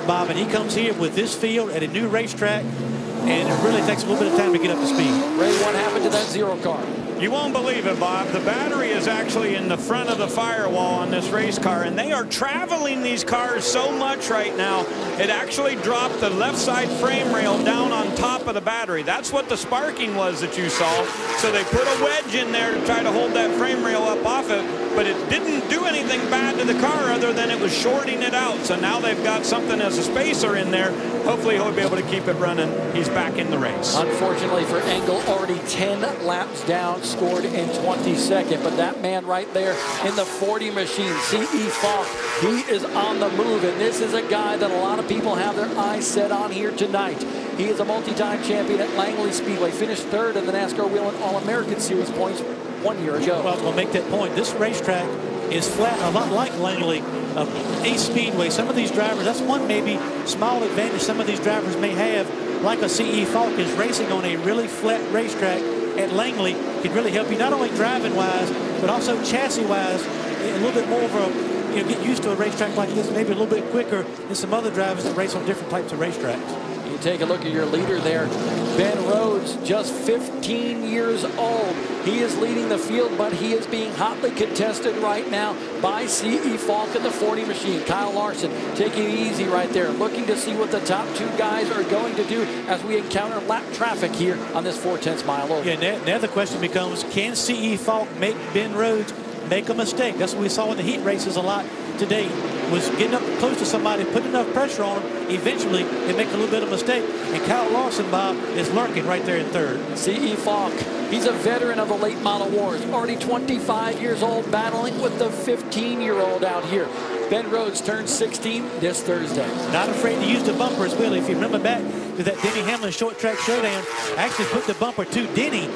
Bob, and he comes here with this field at a new racetrack, and it really takes a little bit of time to get up to speed. Ray, what happened to that zero car? You won't believe it, Bob. The battery is actually in the front of the firewall on this race car, and they are traveling these cars so much right now, it actually dropped the left side frame rail down on top of the battery. That's what the sparking was that you saw. So they put a wedge in there to try to hold that frame rail up off it, but it didn't do anything bad to the car other than it was shorting it out. So now they've got something as a spacer in there. Hopefully he'll be able to keep it running. He's back in the race. Unfortunately for Engel, already 10 laps down, scored in 22nd. But that man right there in the 40 machine, C.E. Falk, he is on the move. And this is a guy that a lot of people have their eyes set on here tonight. He is a multi-time champion at Langley Speedway, finished third in the NASCAR Whelen All-American Series points 1 year ago. Well, I was going to make that point. This racetrack is flat, a lot like Langley East Speedway. Some of these drivers, that's one maybe small advantage some of these drivers may have, like a C.E. Falk, is racing on a really flat racetrack at Langley can really help you not only driving-wise, but also chassis-wise, a little bit more of a, get used to a racetrack like this, maybe a little bit quicker than some other drivers that race on different types of racetracks. You take a look at your leader there, Ben Rhodes, just 15 years old. He is leading the field, but he is being hotly contested right now by C.E. Falk in the 40 machine. Kyle Larson taking it easy right there, looking to see what the top two guys are going to do as we encounter lap traffic here on this 4/10 mile over. Yeah, now the question becomes, can C.E. Falk make Ben Rhodes make a mistake? That's what we saw in the heat races a lot today, was getting up close to somebody, putting enough pressure on them, eventually they make a little bit of mistake. And Kyle Larson, Bob, is lurking right there in third. C.E. Falk, he's a veteran of the late model wars, already 25 years old, battling with the 15-year-old out here. Ben Rhodes turned 16 this Thursday. Not afraid to use the bumper as well. If you remember back to that Denny Hamlin short track showdown, I actually put the bumper to Denny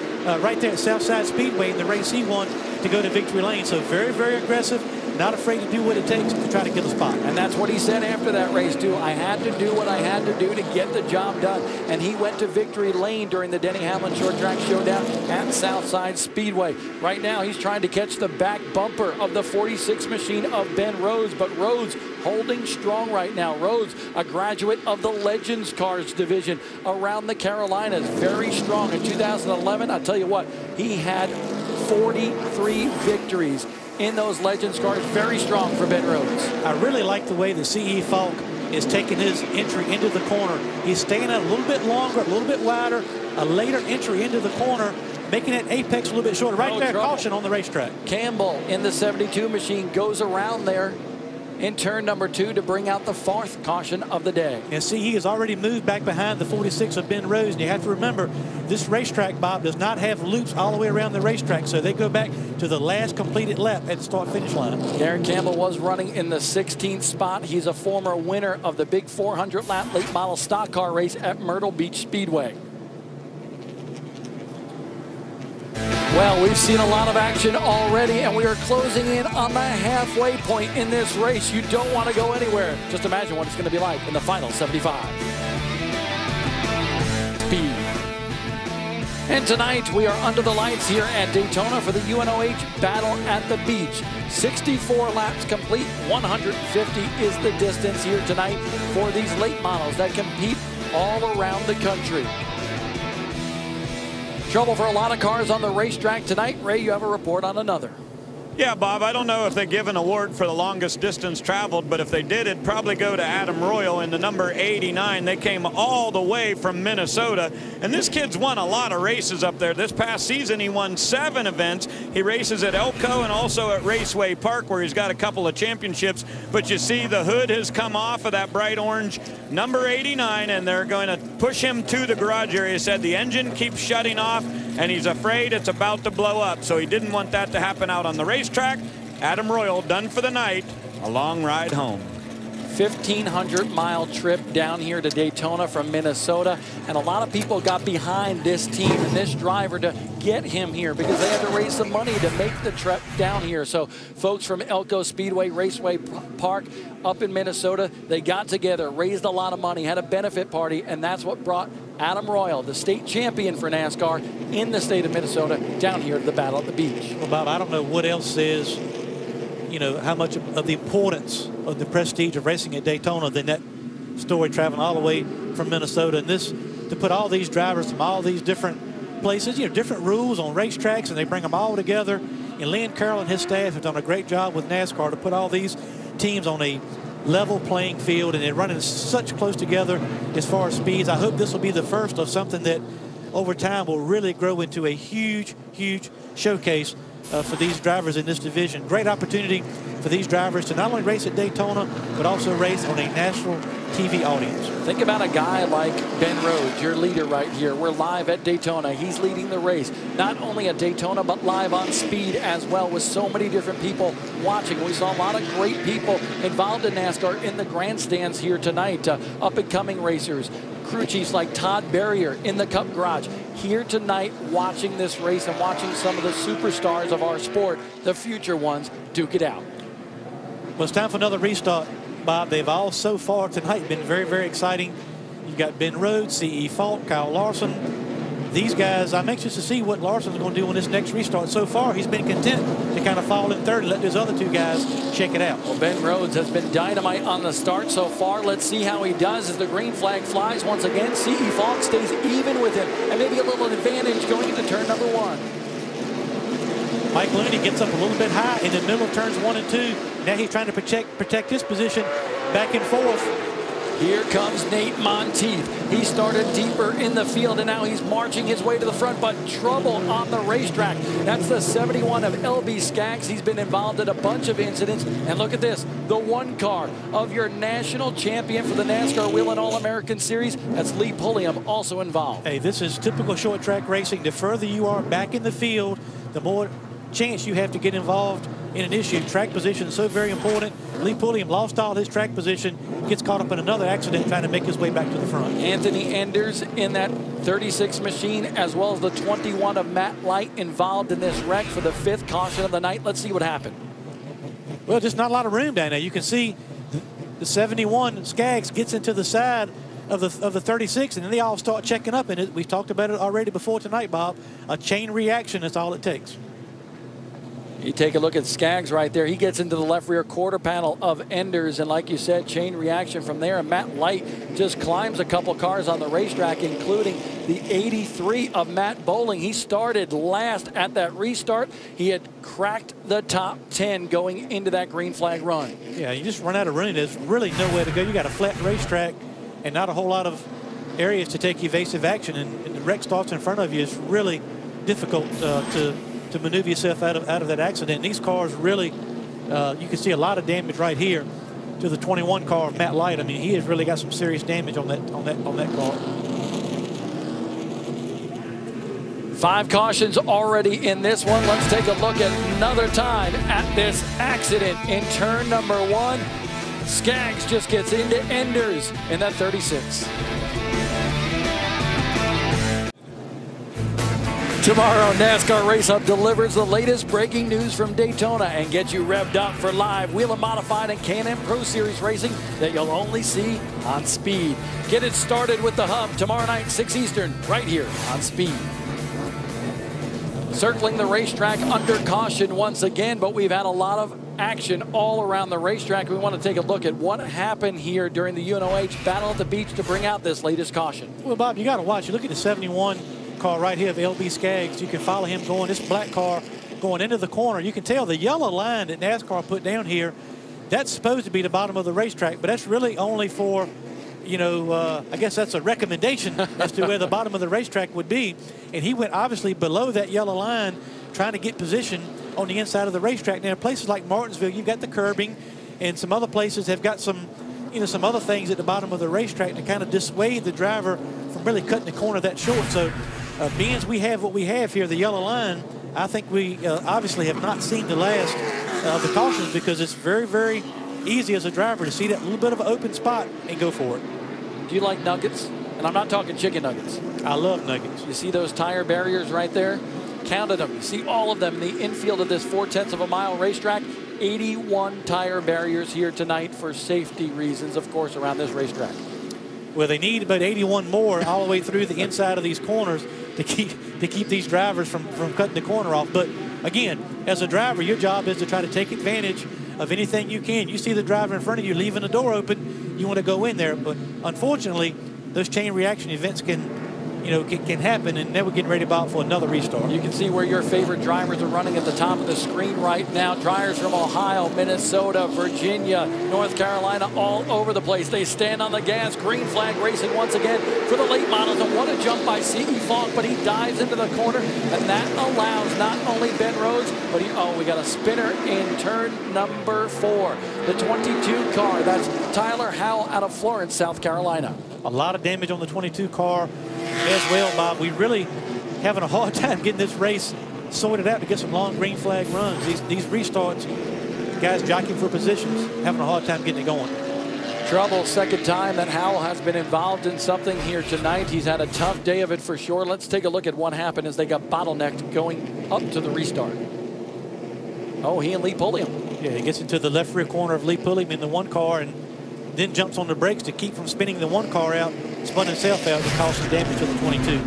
right there at Southside Speedway in the race he won to go to victory lane. So very, very aggressive. Not afraid to do what it takes to try to get a spot. And that's what he said after that race, too. I had to do what I had to do to get the job done. And he went to victory lane during the Denny Hamlin short track showdown at Southside Speedway. Right now, he's trying to catch the back bumper of the 46 machine of Ben Rhodes. But Rhodes holding strong right now. Rhodes, a graduate of the Legends Cars division around the Carolinas. Very strong. In 2011, I'll tell you what, he had 43 victories in those Legends cars. Very strong for Ben Rhodes. I really like the way that C.E. Falk is taking his entry into the corner. He's staying out a little bit longer, a little bit wider, a later entry into the corner, making that apex a little bit shorter. Right there, caution on the racetrack. Campbell in the 72 machine goes around there in turn number 2 to bring out the 4th caution of the day. And see, he has already moved back behind the 46 of Ben Rhodes. And you have to remember, this racetrack, Bob, does not have loops all the way around the racetrack. So they go back to the last completed lap at the start-finish line. Darren Campbell was running in the 16th spot. He's a former winner of the big 400-lap late model stock car race at Myrtle Beach Speedway. Well, we've seen a lot of action already, and we are closing in on the halfway point in this race. You don't want to go anywhere. Just imagine what it's going to be like in the final 75. Speed. And tonight, we are under the lights here at Daytona for the UNOH Battle at the Beach. 64 laps complete, 150 is the distance here tonight for these late models that compete all around the country. Trouble for a lot of cars on the racetrack tonight. Ray, you have a report on another. Yeah, Bob, I don't know if they give an award for the longest distance traveled, but if they did, it'd probably go to Adam Royal in the number 89. They came all the way from Minnesota, and this kid's won a lot of races up there. This past season, he won 7 events. He races at Elko and also at Raceway Park, where he's got a couple of championships. But you see the hood has come off of that bright orange number 89, and they're going to push him to the garage area. He said the engine keeps shutting off, and he's afraid it's about to blow up. So he didn't want that to happen out on the racetrack. Adam Royal done for the night. A long ride home. 1,500-mile trip down here to Daytona from Minnesota, and a lot of people got behind this team and this driver to get him here because they had to raise some money to make the trip down here. So folks from Elko Speedway, Raceway Park up in Minnesota, they got together, raised a lot of money, had a benefit party, and that's what brought Adam Royal, the state champion for NASCAR in the state of Minnesota, down here to the Battle at the Beach. Well, Bob, I don't know what else says, you know, how much of the importance of the prestige of racing at Daytona than that story traveling all the way from Minnesota. And this, to put all these drivers from all these different places, you know, different rules on racetracks, and they bring them all together. And Lynn Carroll and his staff have done a great job with NASCAR to put all these teams on a level playing field, and they're running such close together as far as speeds. I hope this will be the first of something that over time will really grow into a huge, huge showcase for these drivers in this division. Great opportunity for these drivers to not only race at Daytona, but also race on a national TV audience. Think about a guy like Ben Rhodes, your leader right here. We're live at Daytona. He's leading the race, not only at Daytona, but live on Speed as well, with so many different people watching. We saw a lot of great people involved in NASCAR in the grandstands here tonight. Up-and-coming racers, crew chiefs like Todd Berrier in the Cup Garage, here tonight watching this race and watching some of the superstars of our sport, the future ones, duke it out. Well, it's time for another restart, Bob. They've all so far tonight been very, very exciting. You've got Ben Rhodes, C.E. Falk, Kyle Larson. These guys, I'm anxious to see what Larson's going to do on this next restart. So far, he's been content to kind of fall in third and let those other two guys check it out. Well, Ben Rhodes has been dynamite on the start so far. Let's see how he does as the green flag flies once again. C.E. Falk stays even with him, and maybe a little advantage going into turn number 1. Mike Looney gets up a little bit high in the middle of turns 1 and 2. Now he's trying to protect his position back and forth. Here comes Nate Monteith. He started deeper in the field, and now he's marching his way to the front, but trouble on the racetrack. That's the 71 of L.B. Skaggs. He's been involved in a bunch of incidents. And look at this, the 1 car of your national champion for the NASCAR Whelen All-American Series. That's Lee Pulliam, also involved. Hey, this is typical short track racing. The further you are back in the field, the more chance you have to get involved in an issue. Track position is so very important. Lee Pulliam lost all his track position, gets caught up in another accident trying to make his way back to the front. Anthony Enders in that 36 machine, as well as the 21 of Matt Light involved in this wreck for the 5th caution of the night. Let's see what happened. Well, just not a lot of room down there. You can see the 71 Skaggs gets into the side of the 36, and then they all start checking up. And we've talked about it already before tonight, Bob. A chain reaction is all it takes. You take a look at Skaggs right there. He gets into the left rear quarter panel of Enders, and like you said, chain reaction from there. And Matt Light just climbs a couple cars on the racetrack, including the 83 of Matt Bowling. He started last at that restart. He had cracked the top 10 going into that green flag run. Yeah, you just run out of room. There's really nowhere to go. You got a flat racetrack and not a whole lot of areas to take evasive action, and the wreck starts in front of you. It's really difficult to maneuver yourself out of that accident. And these cars really, you can see a lot of damage right here to the 21 car of Matt Light. I mean, he has really got some serious damage on that car. 5 cautions already in this one. Let's take a look at another time at this accident in turn number 1. Skaggs just gets into Enders in that 36. Tomorrow, NASCAR Race Hub delivers the latest breaking news from Daytona and gets you revved up for live Whelen Modified and Can-Am Pro Series racing that you'll only see on Speed. Get it started with the Hub tomorrow night, 6 Eastern, right here on Speed. Circling the racetrack under caution once again, but we've had a lot of action all around the racetrack. We want to take a look at what happened here during the UNOH Battle at the Beach to bring out this latest caution. Well, Bob, you got to watch. You look at the 71 car right here, the LB Skaggs. You can follow him going. This black car going into the corner. You can tell the yellow line that NASCAR put down here, that's supposed to be the bottom of the racetrack, but that's really only for, you know, I guess that's a recommendation as to where the bottom of the racetrack would be. And he went obviously below that yellow line trying to get position on the inside of the racetrack. Now, places like Martinsville, you've got the curbing, and some other places have got some, you know, some other things at the bottom of the racetrack to kind of dissuade the driver from really cutting the corner that short. So, being as we have what we have here, the yellow line, I think we obviously have not seen the last of the cautions, because it's very, very easy as a driver to see that little bit of an open spot and go for it. Do you like nuggets? And I'm not talking chicken nuggets. I love nuggets. You see those tire barriers right there? Counted them. You see all of them in the infield of this 0.4 of a mile racetrack. 81 tire barriers here tonight for safety reasons, of course, around this racetrack. Well, they need about 81 more all the way through the inside of these corners to keep these drivers from cutting the corner off. But again, as a driver, your job is to try to take advantage of anything you can. You see the driver in front of you leaving the door open, you want to go in there. But unfortunately, those chain reaction events can happen, and then we're getting ready to for another restart. You can see where your favorite drivers are running at the top of the screen right now. Drivers from Ohio, Minnesota, Virginia, North Carolina, all over the place. They stand on the gas. Green flag racing once again for the late models. And what a jump by C.E. Falk, but he dives into the corner, and that allows not only Ben Rhodes, but we got a spinner in turn number 4. The 22 car, that's Tyler Howell out of Florence, South Carolina. A lot of damage on the 22 car as well, Bob. We really having a hard time getting this race sorted out to get some long green flag runs. These restarts, guys jockeying for positions, having a hard time getting it going. Trouble, second time that Howell has been involved in something here tonight. He's had a tough day of it for sure. Let's take a look at what happened as they got bottlenecked going up to the restart. Oh, he and Lee Pulliam. Yeah, he gets into the left rear corner of Lee Pulliam in the one car and then jumps on the brakes to keep from spinning the one car out, spun himself out to cause some damage to the 22.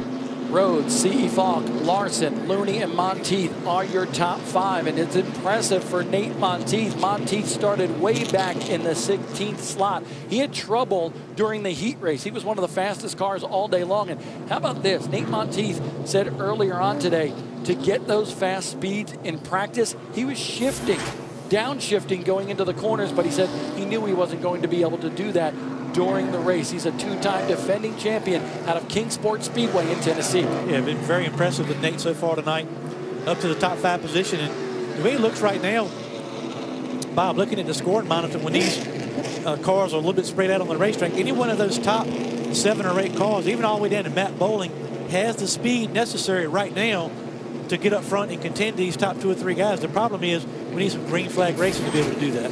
Rhodes, C.E. Falk, Larson, Looney, and Monteith are your top 5, and it's impressive for Nate Monteith. Monteith started way back in the 16th slot. He had trouble during the heat race. He was one of the fastest cars all day long. And how about this? Nate Monteith said earlier on today, to get those fast speeds in practice, he was shifting, downshifting going into the corners, but he said he knew he wasn't going to be able to do that during the race. He's a 2-time defending champion out of Kingsport Speedway in Tennessee. Yeah, been very impressive with Nate so far tonight, up to the top 5 position. And the way it looks right now, Bob, looking at the scoring monitor, when these cars are a little bit spread out on the racetrack, any one of those top 7 or 8 cars, even all the way down to Matt Bowling, has the speed necessary right now to get up front and contend these top 2 or 3 guys. The problem is we need some green flag racing to be able to do that.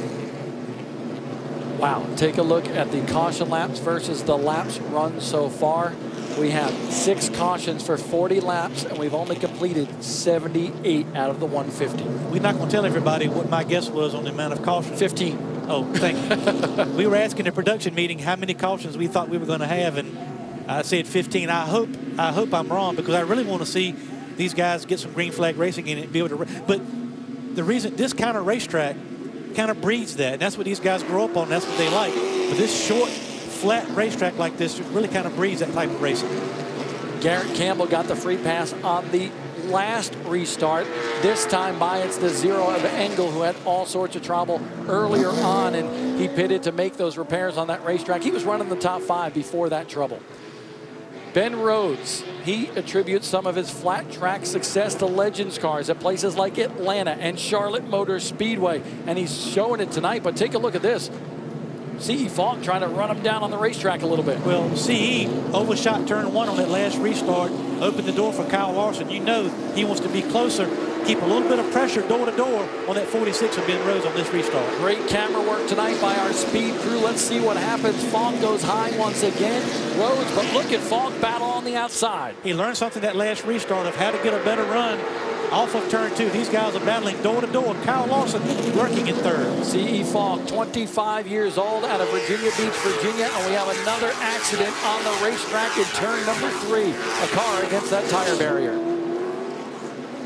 Wow, take a look at the caution laps versus the laps run so far. We have 6 cautions for 40 laps, and we've only completed 78 out of the 150. We're not going to tell everybody what my guess was on the amount of cautions. 15. Oh, thank you. We were asking the production meeting how many cautions we thought we were going to have, and I said 15. I hope I'm wrong, because I really want to see these guys get some green flag racing in it and be able to. But the reason this kind of racetrack kind of breeds that, and that's what these guys grow up on. That's what they like. But this short, flat racetrack like this really kind of breeds that type of racing. Garrett Campbell got the free pass on the last restart. This time by it's the 0 of Engel, who had all sorts of trouble earlier on, and he pitted to make those repairs on that racetrack. He was running the top 5 before that trouble. Ben Rhodes, he attributes some of his flat track success to Legends cars at places like Atlanta and Charlotte Motor Speedway, and he's showing it tonight. But take a look at this. C.E. Falk trying to run him down on the racetrack a little bit. Well, C.E. overshot turn 1 on that last restart, opened the door for Kyle Larson. You know he wants to be closer, keep a little bit of pressure door to door on that 46 of Ben Rhodes on this restart. Great camera work tonight by our speed crew. Let's see what happens. Falk goes high once again. Rhodes, but look at Falk battle on the outside. He learned something that last restart of how to get a better run off of turn 2. These guys are battling door to door. Kyle Larson working in third. C.E. Falk, 25 years old, out of Virginia Beach, Virginia, and we have another accident on the racetrack in turn number 3. A car against that tire barrier.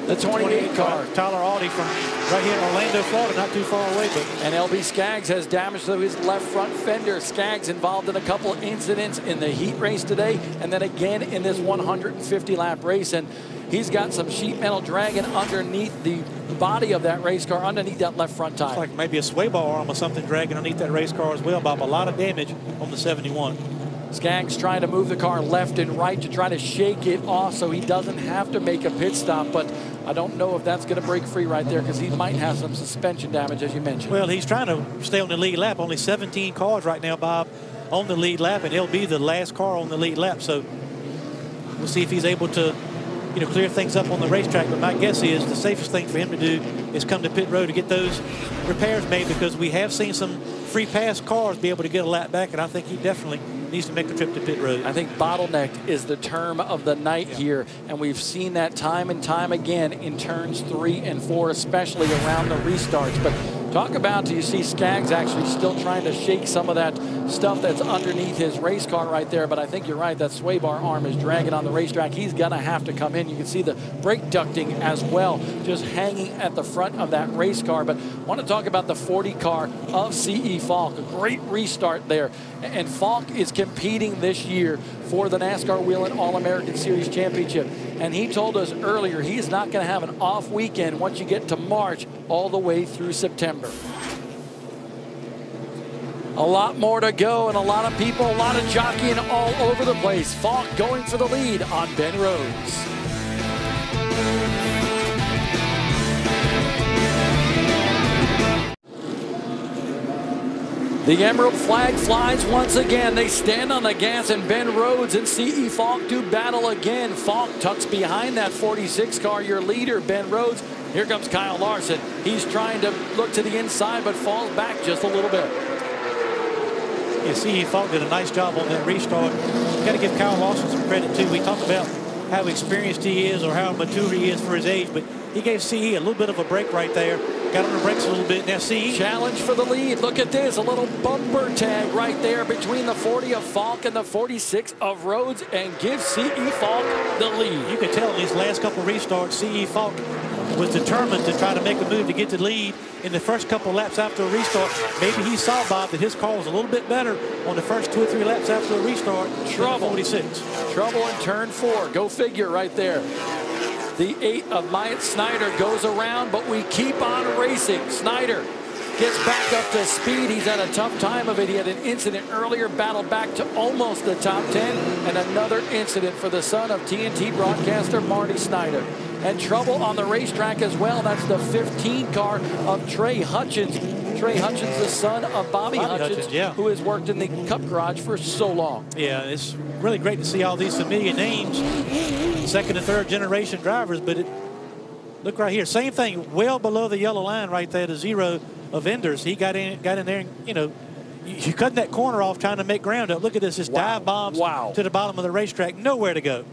The 28 car. Tyler Aldy from right here in Orlando, Florida, not too far away. And L.B. Skaggs has damage to his left front fender. Skaggs involved in a couple incidents in the heat race today, and then again in this 150-lap race. And he's got some sheet metal dragging underneath the body of that race car underneath that left front tire. It's like maybe a sway bar arm or something dragging underneath that race car as well, Bob. A lot of damage on the 71. Skaggs trying to move the car left and right to try to shake it off so he doesn't have to make a pit stop, but I don't know if that's going to break free right there because he might have some suspension damage, as you mentioned. Well, he's trying to stay on the lead lap. Only 17 cars right now, Bob, on the lead lap, and he'll be the last car on the lead lap. So we'll see if he's able to, clear things up on the racetrack. But my guess is the safest thing for him to do is come to pit road to get those repairs made, because we have seen some free pass cars be able to get a lap back, and I think he definitely needs to make a trip to pit road. I think bottleneck is the term of the night here, and we've seen that time and time again in turns 3 and 4, especially around the restarts. But talk about, do you see Skaggs actually still trying to shake some of that stuff that's underneath his race car right there? But I think you're right, that sway bar arm is dragging on the racetrack. He's gonna have to come in. You can see the brake ducting as well, just hanging at the front of that race car. But I want to talk about the 40 car of C.E. Falk. A great restart there. And Falk is competing this year for the NASCAR Whelen All-American Series Championship. And he told us earlier he's not going to have an off weekend once you get to March all the way through September. A lot more to go, and a lot of people, a lot of jockeying all over the place. Falk going for the lead on Ben Rhodes. The Emerald flag flies once again. They stand on the gas, and Ben Rhodes and C.E. Falk do battle again. Falk tucks behind that 46 car, your leader, Ben Rhodes. Here comes Kyle Larson. He's trying to look to the inside, but falls back just a little bit. Yeah, C.E. Falk did a nice job on that restart. Got to give Kyle Larson some credit, too. We talked about how experienced he is or how mature he is for his age, but he gave C.E. a little bit of a break right there. Got on the brakes a little bit. Now C.E. challenge for the lead. Look at this, a little bumper tag right there between the 40 of Falk and the 46 of Rhodes, and gives C.E. Falk the lead. You can tell in these last couple restarts, C.E. Falk was determined to try to make a move to get the lead in the first couple laps after a restart. Maybe he saw, Bob, that his car was a little bit better on the first 2 or 3 laps after a restart. Trouble. 46. Trouble in turn 4. Go figure right there. The 8 of Myatt Snyder goes around, but we keep on racing. Snyder gets back up to speed. He's had a tough time of it. He had an incident earlier, battled back to almost the top 10, and another incident for the son of TNT broadcaster Marty Snyder. And trouble on the racetrack as well. That's the 15 car of Trey Hutchins. Trey Hutchins, the son of Bobby Hutchins, who has worked in the Cup Garage for so long. Yeah, it's really great to see all these familiar names, second and third generation drivers, but look right here, same thing, well below the yellow line right there, the 0 of Enders. He got in there, and, you cut that corner off trying to make ground up. Look at this, just dive bombs to the bottom of the racetrack, nowhere to go.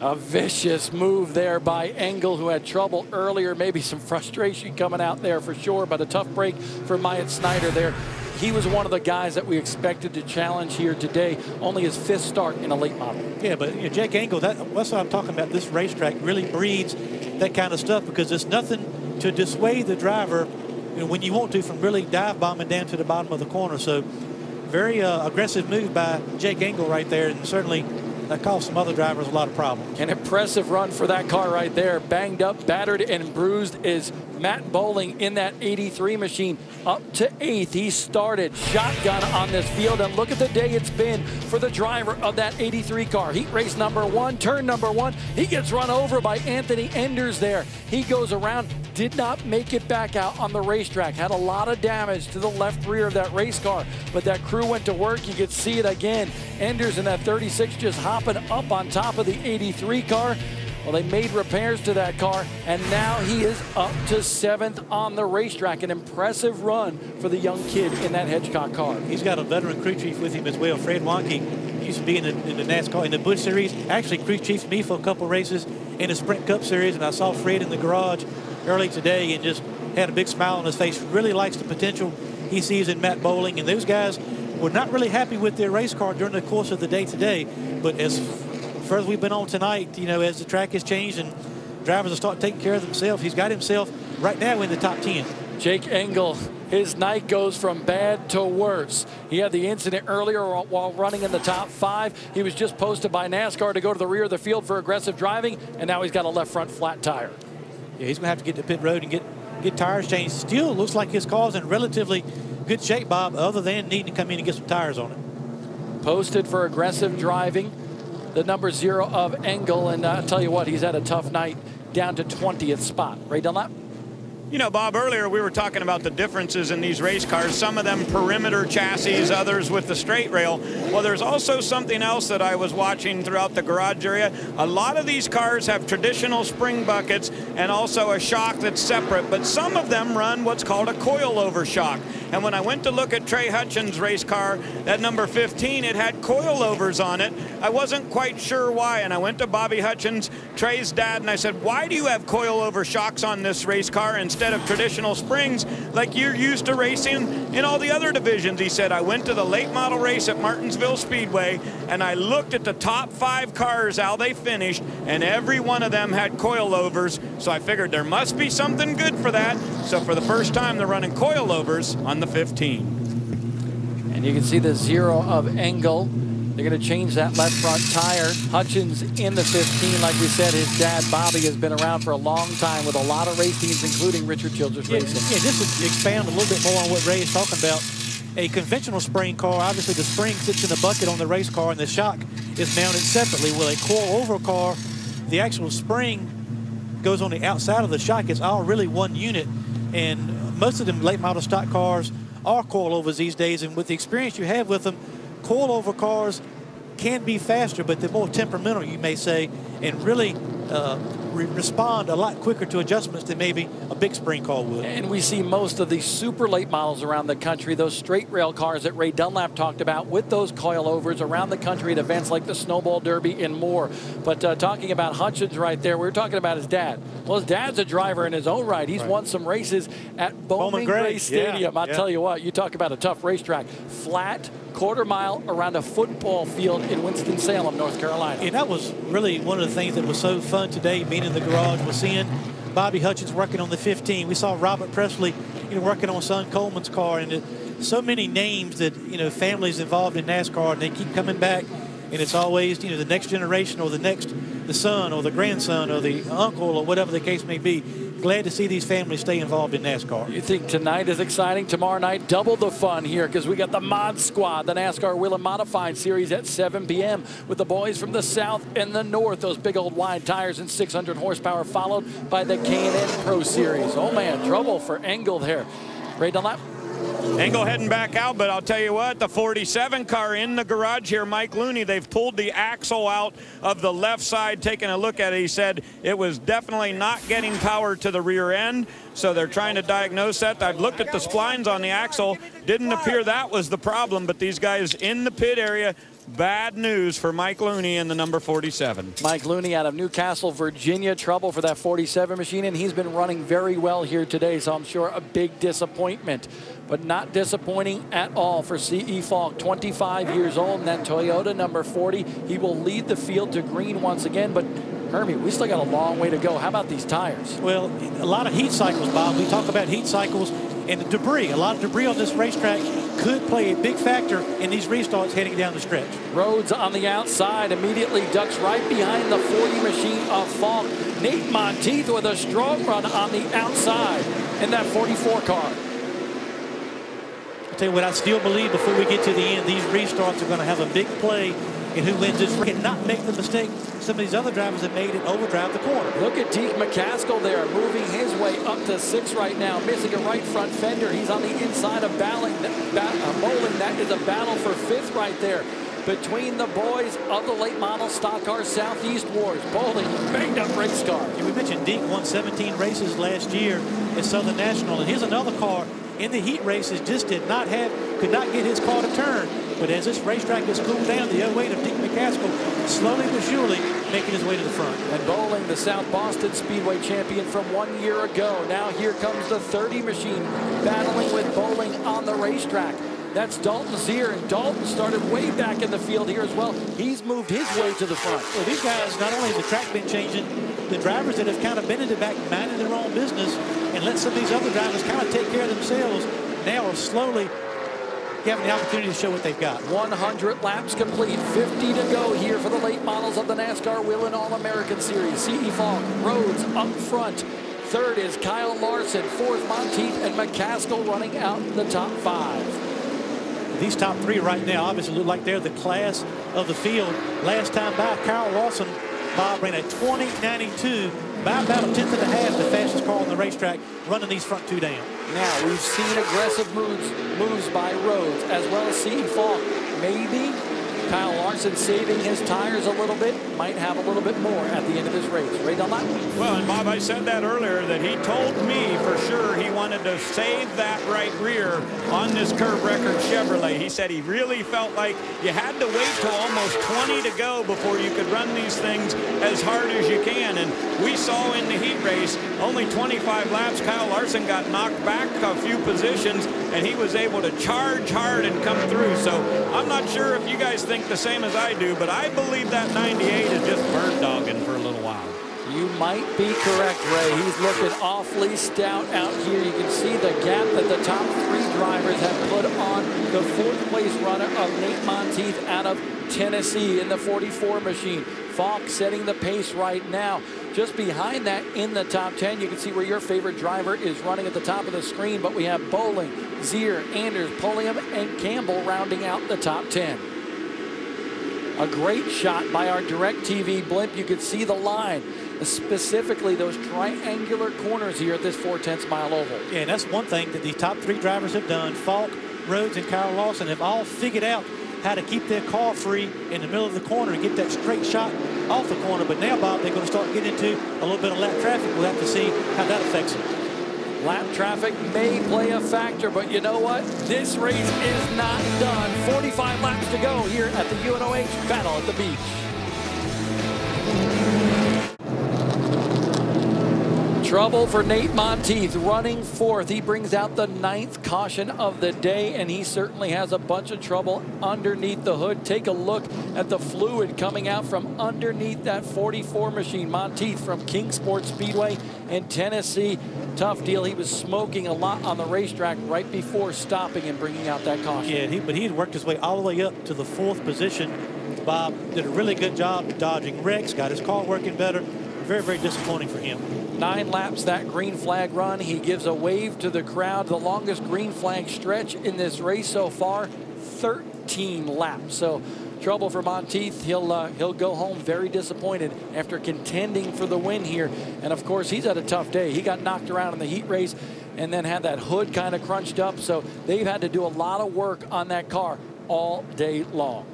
A vicious move there by Engel, who had trouble earlier. Maybe some frustration coming out there for sure, but a tough break for Myatt Snyder there. He was one of the guys that we expected to challenge here today. Only his 5th start in a late model. Yeah, but Jake Engel, that's what I'm talking about. This racetrack really breeds that kind of stuff, because there's nothing to dissuade the driver when you want to from really dive bombing down to the bottom of the corner. So very aggressive move by Jake Engel right there, and certainly that caused some other drivers a lot of problems. An impressive run for that car right there. Banged up, battered, and bruised is Matt Bowling in that 83 machine. Up to 8th. He started shotgun on this field, and look at the day it's been for the driver of that 83 car. Heat race number 1, turn number 1. He gets run over by Anthony Enders there. He goes around, did not make it back out on the racetrack. Had a lot of damage to the left rear of that race car, but that crew went to work. You could see it again. Enders in that 36 just hopping up on top of the 83 car. Well, they made repairs to that car, and now he is up to 7th on the racetrack. An impressive run for the young kid in that Hedgecock car. He's got a veteran crew chief with him as well, Fred Wonke. Used to be in the NASCAR, in the Busch Series. Actually, crew chiefed me for a couple races in the Sprint Cup Series, and I saw Fred in the garage early today and just had a big smile on his face. Really likes the potential he sees in Matt Bowling, and those guys were not really happy with their race car during the course of the day today, but as further we've been on tonight, as the track has changed and drivers will start taking care of themselves, he's got himself right now in the top 10. Jake Engel, his night goes from bad to worse. He had the incident earlier while running in the top 5. He was just posted by NASCAR to go to the rear of the field for aggressive driving, and now he's got a left front flat tire. Yeah, he's going to have to get to pit road and get tires changed. Still looks like his car's in relatively good shape, Bob, other than needing to come in and get some tires on it. Posted for aggressive driving, the number 0 of Engel, and I'll tell you what, he's had a tough night, down to 20th spot. Ray Dunlap? You know, Bob, earlier we were talking about the differences in these race cars, some of them perimeter chassis, others with the straight rail. Well, there's also something else that I was watching throughout the garage area. A lot of these cars have traditional spring buckets and also a shock that's separate, but some of them run what's called a coilover shock. And when I went to look at Trey Hutchins' race car, that number 15, it had coilovers on it. I wasn't quite sure why, and I went to Bobby Hutchins, Trey's dad, and I said, why do you have coilover shocks on this race car instead of traditional springs like you're used to racing in all the other divisions? He said, I went to the late model race at Martinsville Speedway, and I looked at the top 5 cars, how they finished, and every one of them had coilovers, so I figured there must be something good for that. So for the first time, they're running coilovers on the 15. And you can see the 0 of Engel. They're going to change that left front tire. Hutchins in the 15. Like we said, his dad, Bobby, has been around for a long time with a lot of race teams, including Richard Childress Racing. Yeah, just to expand a little bit more on what Ray is talking about, a conventional spring car, obviously the spring sits in the bucket on the race car and the shock is mounted separately. With a coil-over car, the actual spring goes on the outside of the shock. It's all really one unit, and most of them late model stock cars are coilovers these days, and with the experience you have with them, coilover cars can be faster, but they're more temperamental, you may say, and really respond a lot quicker to adjustments than maybe a big spring car would. And we see most of these super late models around the country, those straight rail cars that Ray Dunlap talked about with those coilovers around the country at events like the Snowball Derby and more. But talking about Hutchins right there, we were talking about his dad. Well, his dad's a driver in his own right. He's won some races at Bowman Gray Stadium. I'll tell you what, you talk about a tough racetrack. Flat, quarter mile around a football field in Winston-Salem, North Carolina. And that was really one of the things that was so fun today, being in the garage, was seeing Bobby Hutchins working on the 15. We saw Robert Presley, working on son Coleman's car, and so many names that, families involved in NASCAR, and they keep coming back, and it's always, the next generation or the son or the grandson or the uncle or whatever the case may be. Glad to see these families stay involved in NASCAR. You think tonight is exciting? Tomorrow night, double the fun here, because we got the Mod Squad, the NASCAR Whelen Modified Series at 7 p.m. with the boys from the south and the north. Those big old wide tires and 600 horsepower, followed by the K&N Pro Series. Oh man, trouble for Engel there. Ray Dunlap. Engel heading back out, but I'll tell you what, the 47 car in the garage here, Mike Looney, they've pulled the axle out of the left side, taking a look at it. He said it was definitely not getting power to the rear end, so they're trying to diagnose that. I've looked at the splines on the axle. Didn't appear that was the problem, but these guys in the pit area, bad news for Mike Looney in the number 47. Mike Looney out of Newcastle, Virginia. Trouble for that 47 machine, and he's been running very well here today, so I'm sure a big disappointment. But not disappointing at all for C.E. Falk, 25 years old, and that Toyota number 40. He will lead the field to green once again, but Hermie, we still got a long way to go. How about these tires? Well, a lot of heat cycles, Bob. We talk about heat cycles and the debris. A lot of debris on this racetrack could play a big factor in these restarts heading down the stretch. Rhodes on the outside immediately ducks right behind the 40 machine of Falk. Nate Monteith with a strong run on the outside in that 44 car. I'll tell you what, I still believe before we get to the end, these restarts are going to have a big play in who wins this race and not make the mistake some of these other drivers have made and overdrive the corner. Look at Deke McCaskill there, moving his way up to 6th right now, missing a right front fender. He's on the inside of Bowling. That is a battle for 5th right there between the boys of the late model stock car Southeast Wars. Bowling, banged up race car. Yeah, we mentioned Deke won 17 races last year at Southern National, and here's another car in the heat races just could not get his car to turn. But as this racetrack has cooled down, the weight of Deke McCaskill slowly but surely making his way to the front. And Bowling, the South Boston Speedway champion from 1 year ago. Now here comes the 30 machine battling with Bowling on the racetrack. That's Dalton Zier, and Dalton started way back in the field here as well. He's moved his way to the front. Well, these guys, not only has the track been changing, the drivers that have kind of been in the back, minding their own business, and let some of these other drivers kind of take care of themselves, now are slowly having the opportunity to show what they've got. 100 laps complete, 50 to go here for the late models of the NASCAR Whelen All-American Series. C.E. Falk, Rhodes up front. Third is Kyle Larson. Fourth, Monteith and McCaskill running out the top 5. These top 3 right now obviously look like they're the class of the field. Last time by, Kyle Larson, Bob, ran a 20.92, by about a tenth and a half, the fastest car on the racetrack, running these front 2 down. Now, we've seen aggressive moves by Rhodes, as well as seeing Falk. Maybe Kyle Larson saving his tires a little bit, might have a little bit more at the end of this race. Right on that? Well, and Bob, I said that earlier, that he told me for sure he wanted to save that right rear on this curb record Chevrolet. He said he really felt like you had to wait till almost 20 to go before you could run these things as hard as you can. And we saw in the heat race, only 25 laps, Kyle Larson got knocked back a few positions, and he was able to charge hard and come through. So I'm not sure if you guys think the same as I do, but I believe that 98 is just bird dogging for a little while. You might be correct, Ray. He's looking awfully stout out here. You can see the gap that the top 3 drivers have put on the 4th place runner of Nate Monteith out of Tennessee in the 44 machine. Falk setting the pace right now. Just behind that in the top 10, you can see where your favorite driver is running at the top of the screen, but we have Bowling, Zier, Anders, Pulliam, and Campbell rounding out the top 10. A great shot by our DirecTV blimp. You could see the line, specifically those triangular corners here at this 4/10 mile oval. Yeah, and that's one thing that the top 3 drivers have done. Falk, Rhodes, and Kyle Larson have all figured out how to keep their car free in the middle of the corner and get that straight shot off the corner. But now, Bob, they're going to start getting into a little bit of lap traffic. We'll have to see how that affects them. Lap traffic may play a factor, but you know what? This race is not done. 45 laps to go here at the UNOH Battle at the Beach. Trouble for Nate Monteith, running 4th. He brings out the 9th caution of the day, and he certainly has a bunch of trouble underneath the hood. Take a look at the fluid coming out from underneath that 44 machine. Monteith from Kingsport Speedway in Tennessee. Tough deal. He was smoking a lot on the racetrack right before stopping and bringing out that caution. Yeah, but he had worked his way all the way up to the 4th position. Bob did a really good job dodging wrecks, got his car working better. Very, very disappointing for him. 9 laps that green flag run. He gives a wave to the crowd. The longest green flag stretch in this race so far, 13 laps. So trouble for Monteith. He'll go home very disappointed after contending for the win here. And of course, he's had a tough day. He got knocked around in the heat race and then had that hood kind of crunched up. So they've had to do a lot of work on that car all day long.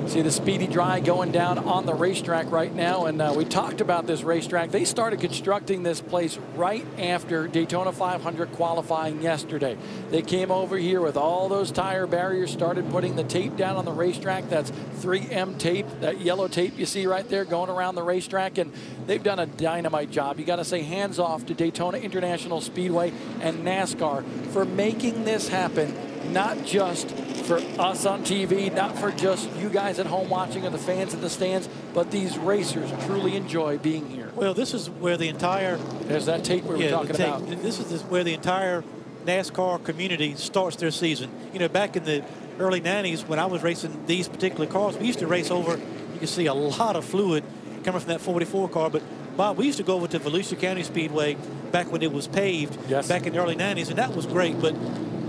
See the Speedy Dry going down on the racetrack right now, and we talked about this racetrack. They started constructing this place right after Daytona 500 qualifying yesterday. They came over here with all those tire barriers, started putting the tape down on the racetrack. That's 3M tape, that yellow tape you see right there going around the racetrack, and they've done a dynamite job. You got to say hands off to Daytona International Speedway and NASCAR for making this happen, not just for us on TV, not for just you guys at home watching or the fans in the stands, but these racers truly enjoy being here. Well, this is where the entire... There's that tape we were talking about. This is where the entire NASCAR community starts their season. You know, back in the early 90s when I was racing these particular cars, we used to race over, you can see a lot of fluid coming from that 44 car, but Bob, we used to go over to Volusia County Speedway back when it was paved, back in the early 90s, and that was great, but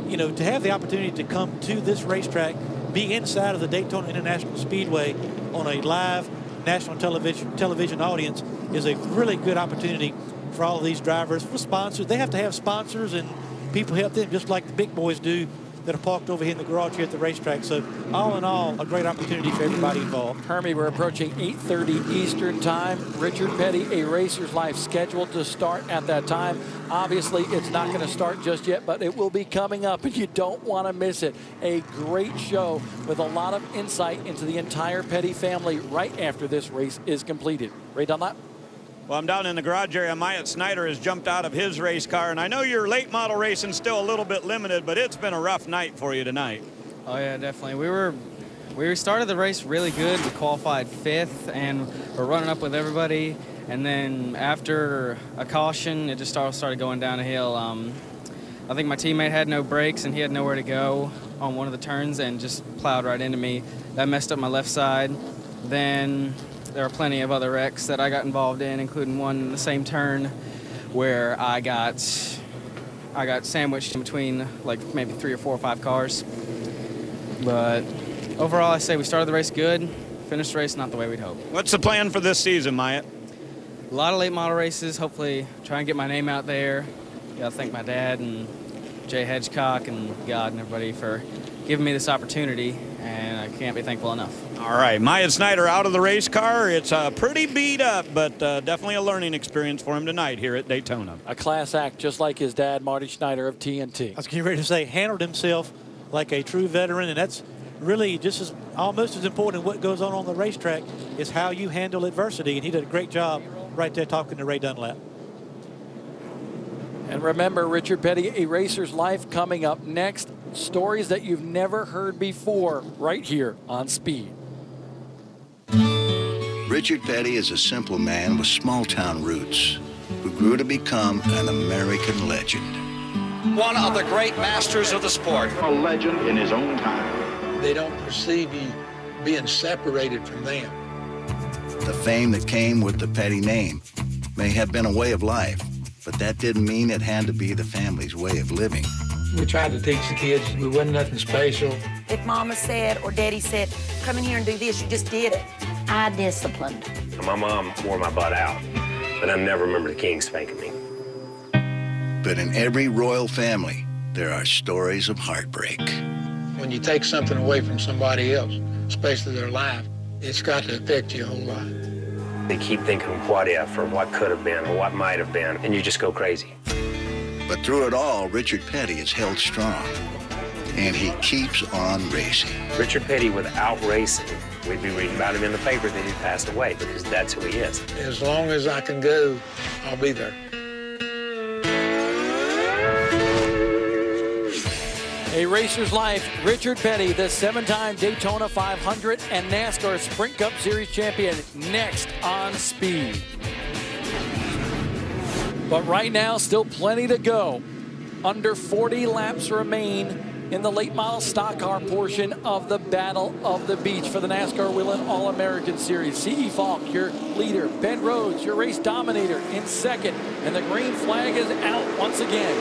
you know, to have the opportunity to come to this racetrack, be inside of the Daytona International Speedway on a live national television audience is a really good opportunity for all of these drivers, for sponsors. They have to have sponsors and people help them just like the big boys do that are parked over here in the garage here at the racetrack. So all in all, a great opportunity for everybody involved. Hermie, we're approaching 8:30 Eastern time. Richard Petty, A Racer's Life, scheduled to start at that time. Obviously, it's not going to start just yet, but it will be coming up, and you don't want to miss it. A great show with a lot of insight into the entire Petty family right after this race is completed. Ray Dunlap? Well, I'm down in the garage area. Myatt Snyder has jumped out of his race car, and I know your late model racing still a little bit limited, but it's been a rough night for you tonight. Oh yeah, definitely. We started the race really good. We qualified 5th, and we're running up with everybody. And then after a caution, it just started going down a hill. I think my teammate had no brakes, and he had nowhere to go on one of the turns, and just plowed right into me. That messed up my left side. Then there are plenty of other wrecks that I got involved in, including one in the same turn where I got sandwiched in between like maybe 3 or 4 or 5 cars. But overall, I say we started the race good, finished the race not the way we'd hoped. What's the plan for this season, Myatt? A lot of late model races, hopefully try and get my name out there. Gotta thank my dad and Jay Hedgecock and God and everybody for giving me this opportunity, and I can't be thankful enough. All right, Myatt Snyder out of the race car. It's pretty beat up, but definitely a learning experience for him tonight here at Daytona. A class act, just like his dad, Marty Schneider of TNT. I was getting ready to say, handled himself like a true veteran, and that's really just as almost as important what goes on the racetrack is how you handle adversity, and he did a great job right there talking to Ray Dunlap. And remember, Richard Petty, A Racer's Life coming up next. Stories that you've never heard before right here on Speed. Richard Petty is a simple man with small-town roots who grew to become an American legend. One of the great masters of the sport. A legend in his own time. They don't perceive you being separated from them. The fame that came with the Petty name may have been a way of life, but that didn't mean it had to be the family's way of living. We tried to teach the kids we wasn't nothing special. If Mama said or Daddy said, come in here and do this, you just did it. I disciplined. My mom wore my butt out, but I never remember the king spanking me. But in every royal family, there are stories of heartbreak. When you take something away from somebody else, especially their life, it's got to affect you a whole lot. They keep thinking what if or what could have been or what might have been, and you just go crazy. But through it all, Richard Petty is held strong, and he keeps on racing. Richard Petty, without racing, we'd be reading about him in the paper that he passed away, because that's who he is. As long as I can go, I'll be there. A Racer's Life, Richard Petty, the 7-time Daytona 500 and NASCAR Sprint Cup Series champion, next on Speed. But right now, still plenty to go. Under 40 laps remain in the late model stock car portion of the Battle of the Beach for the NASCAR Whelen All-American Series. C.E. Falk, your leader. Ben Rhodes, your race dominator, in second. And the green flag is out once again.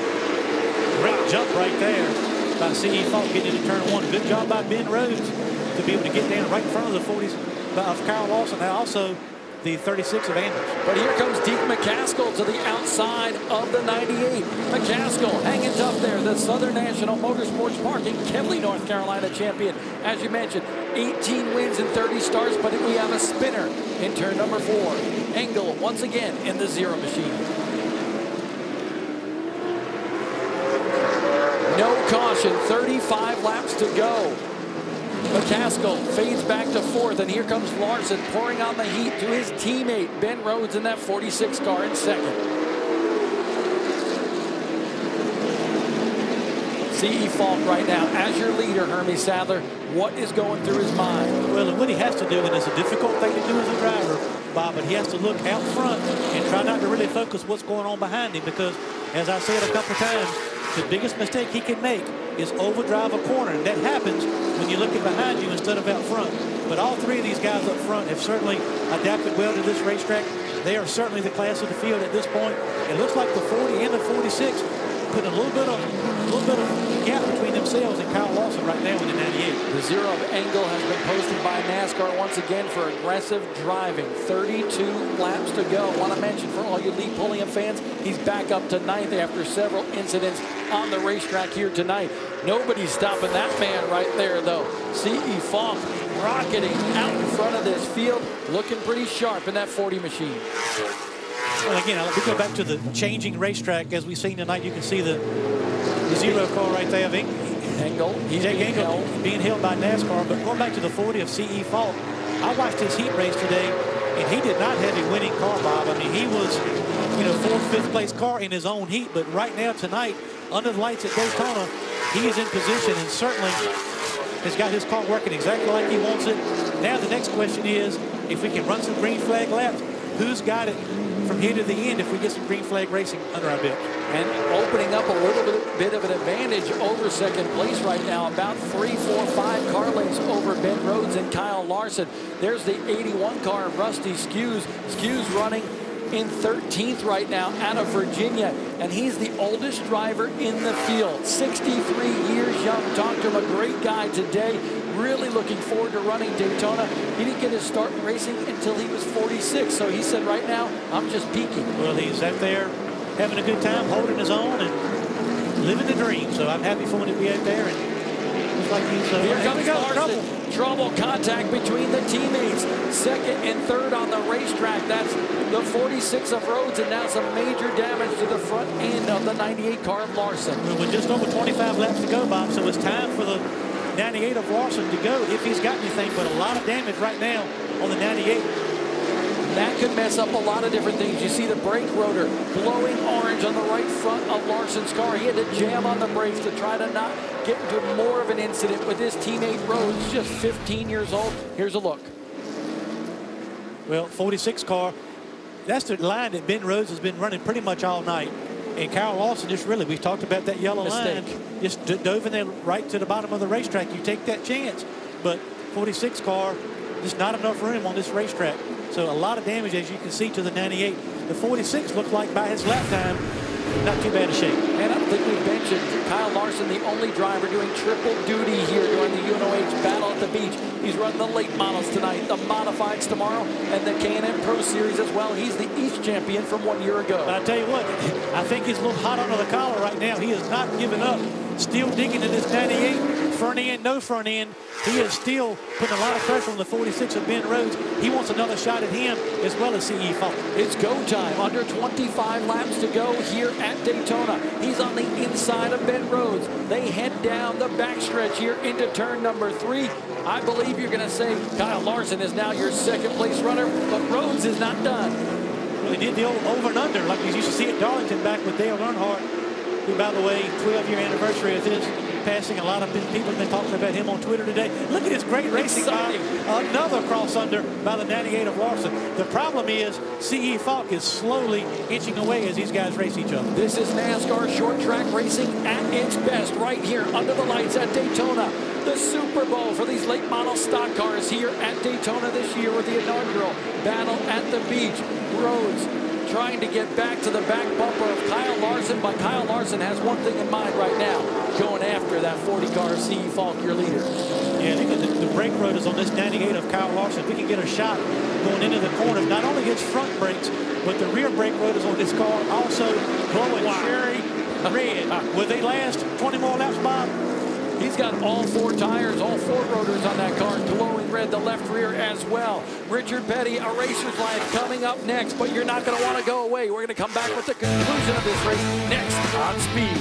Great jump right there by C.E. Falk getting into turn 1. Good job by Ben Rhodes to be able to get down right in front of the 40s of Kyle Lawson. Now also the 36 of Anders. But here comes Deke McCaskill to the outside of the 98. McCaskill hanging tough there. The Southern National Motorsports Park in Kenly, North Carolina champion. As you mentioned, 18 wins and 30 starts, but we have a spinner in turn number 4. Engel once again in the zero machine. No caution, 35 laps to go. McCaskill fades back to 4th, and here comes Larson pouring on the heat to his teammate, Ben Rhodes, in that 46 car in 2nd. C.E. Falk right now, as your leader, Hermie Sadler, what is going through his mind? Well, what he has to do, and it's a difficult thing to do as a driver, Bob, but he has to look out front and try not to really focus what's going on behind him, because, as I said a couple times, the biggest mistake he can make is overdrive a corner, and that happens when you're looking behind you instead of out front. But all 3 of these guys up front have certainly adapted well to this racetrack. They are certainly the class of the field at this point. It looks like the 40 and the 46 put a little bit of gap between themselves and Kyle Lawson right now in the 98. The zero of Engel has been posted by NASCAR once again for aggressive driving. 32 laps to go. Want to mention for all you Lee Pulliam fans, he's back up to 9th after several incidents on the racetrack here tonight. Nobody's stopping that man right there, though. C.E. Falk rocketing out in front of this field, looking pretty sharp in that 40 machine. Well, again, we go back to the changing racetrack. As we've seen tonight, you can see the zero car right there of Engel. He's being held by NASCAR. But going back to the 40 of C.E. Falk, I watched his heat race today, and he did not have a winning car, Bob. I mean, he was, 4th, 5th place car in his own heat. But right now, tonight, under the lights at Daytona, he is in position and certainly has got his car working exactly like he wants it. Now the next question is, if we can run some green flag laps, who's got it from here to the end if we get some green flag racing under our belt. And opening up a little bit of an advantage over second place right now. About 3, 4, 5 car lengths over Ben Rhodes and Kyle Larson. There's the 81 car of Rusty Skews. Skews running in 13th right now out of Virginia, and he's the oldest driver in the field, 63 years young. Talked to him, a great guy today. Really looking forward to running Daytona. He didn't get his start in racing until he was 46, so he said, right now, I'm just peaking. Well, he's out there having a good time, holding his own and living the dream, so I'm happy for him to be out there. And looks like he's here comes Larson. Trouble contact between the teammates. Second and third on the racetrack. That's the 46 of Rhodes, and now some major damage to the front end of the 98 car of Larson. Well, with just over 25 laps to go, Bob, so it's time for the 98 of Larson to go if he's got anything, but a lot of damage right now on the 98. That could mess up a lot of different things. You see the brake rotor glowing orange on the right front of Larson's car. He had to jam on the brakes to try to not get into more of an incident with his teammate Rhodes, just 15 years old. Here's a look. Well, 46 car, that's the line that Ben Rhodes has been running pretty much all night. And Kyle Larson just really, we talked about that yellow line, just dove in there right to the bottom of the racetrack. You take that chance. But 46 car, just not enough room on this racetrack. So a lot of damage, as you can see, to the 98. The 46 looked like by his lap time, not too bad a shape. And I don't think we've mentioned Kyle Larson, the only driver doing triple duty here during the UNOH Battle at the Beach. He's running the late models tonight, the modifieds tomorrow, and the K&N Pro Series as well. He's the East champion from 1 year ago. But I tell you what, I think he's a little hot under the collar right now. He is not giving up. Still digging in this 98. Front end, no front end. He is still putting a lot of pressure on the 46 of Ben Rhodes. He wants another shot at him as well as CE Falk. It's go time. Under 25 laps to go here at Daytona. He's on the inside of Ben Rhodes. They head down the backstretch here into turn number 3. I believe you're going to say Kyle Larson is now your second place runner, but Rhodes is not done. Well, he did the old over and under like we used to see at Darlington back with Dale Earnhardt, who, by the way, 12-year anniversary of his passing. A lot of people have been talking about him on Twitter today. Look at his great racing. Another cross under by the 98 of Larson. The problem is CE Falk is slowly inching away as these guys race each other. This is NASCAR short track racing at its best right here under the lights at Daytona. The Super Bowl for these late model stock cars here at Daytona this year with the inaugural Battle at the Beach. Rhodes trying to get back to the back bumper of Kyle Larson, but Kyle Larson has one thing in mind right now, going after that 40 car CE Falk, your leader. Yeah, look at the brake rotors on this 98 of Kyle Larson. We can get a shot going into the corner. Not only his front brakes, but the rear brake rotors on this car also glowing cherry red. Will they last 20 more laps, Bob? He's got all 4 tires, all 4 rotors on that car, glowing red, the left rear as well. Richard Petty, A Racer's Life, coming up next, but you're not going to want to go away. We're going to come back with the conclusion of this race next on Speed.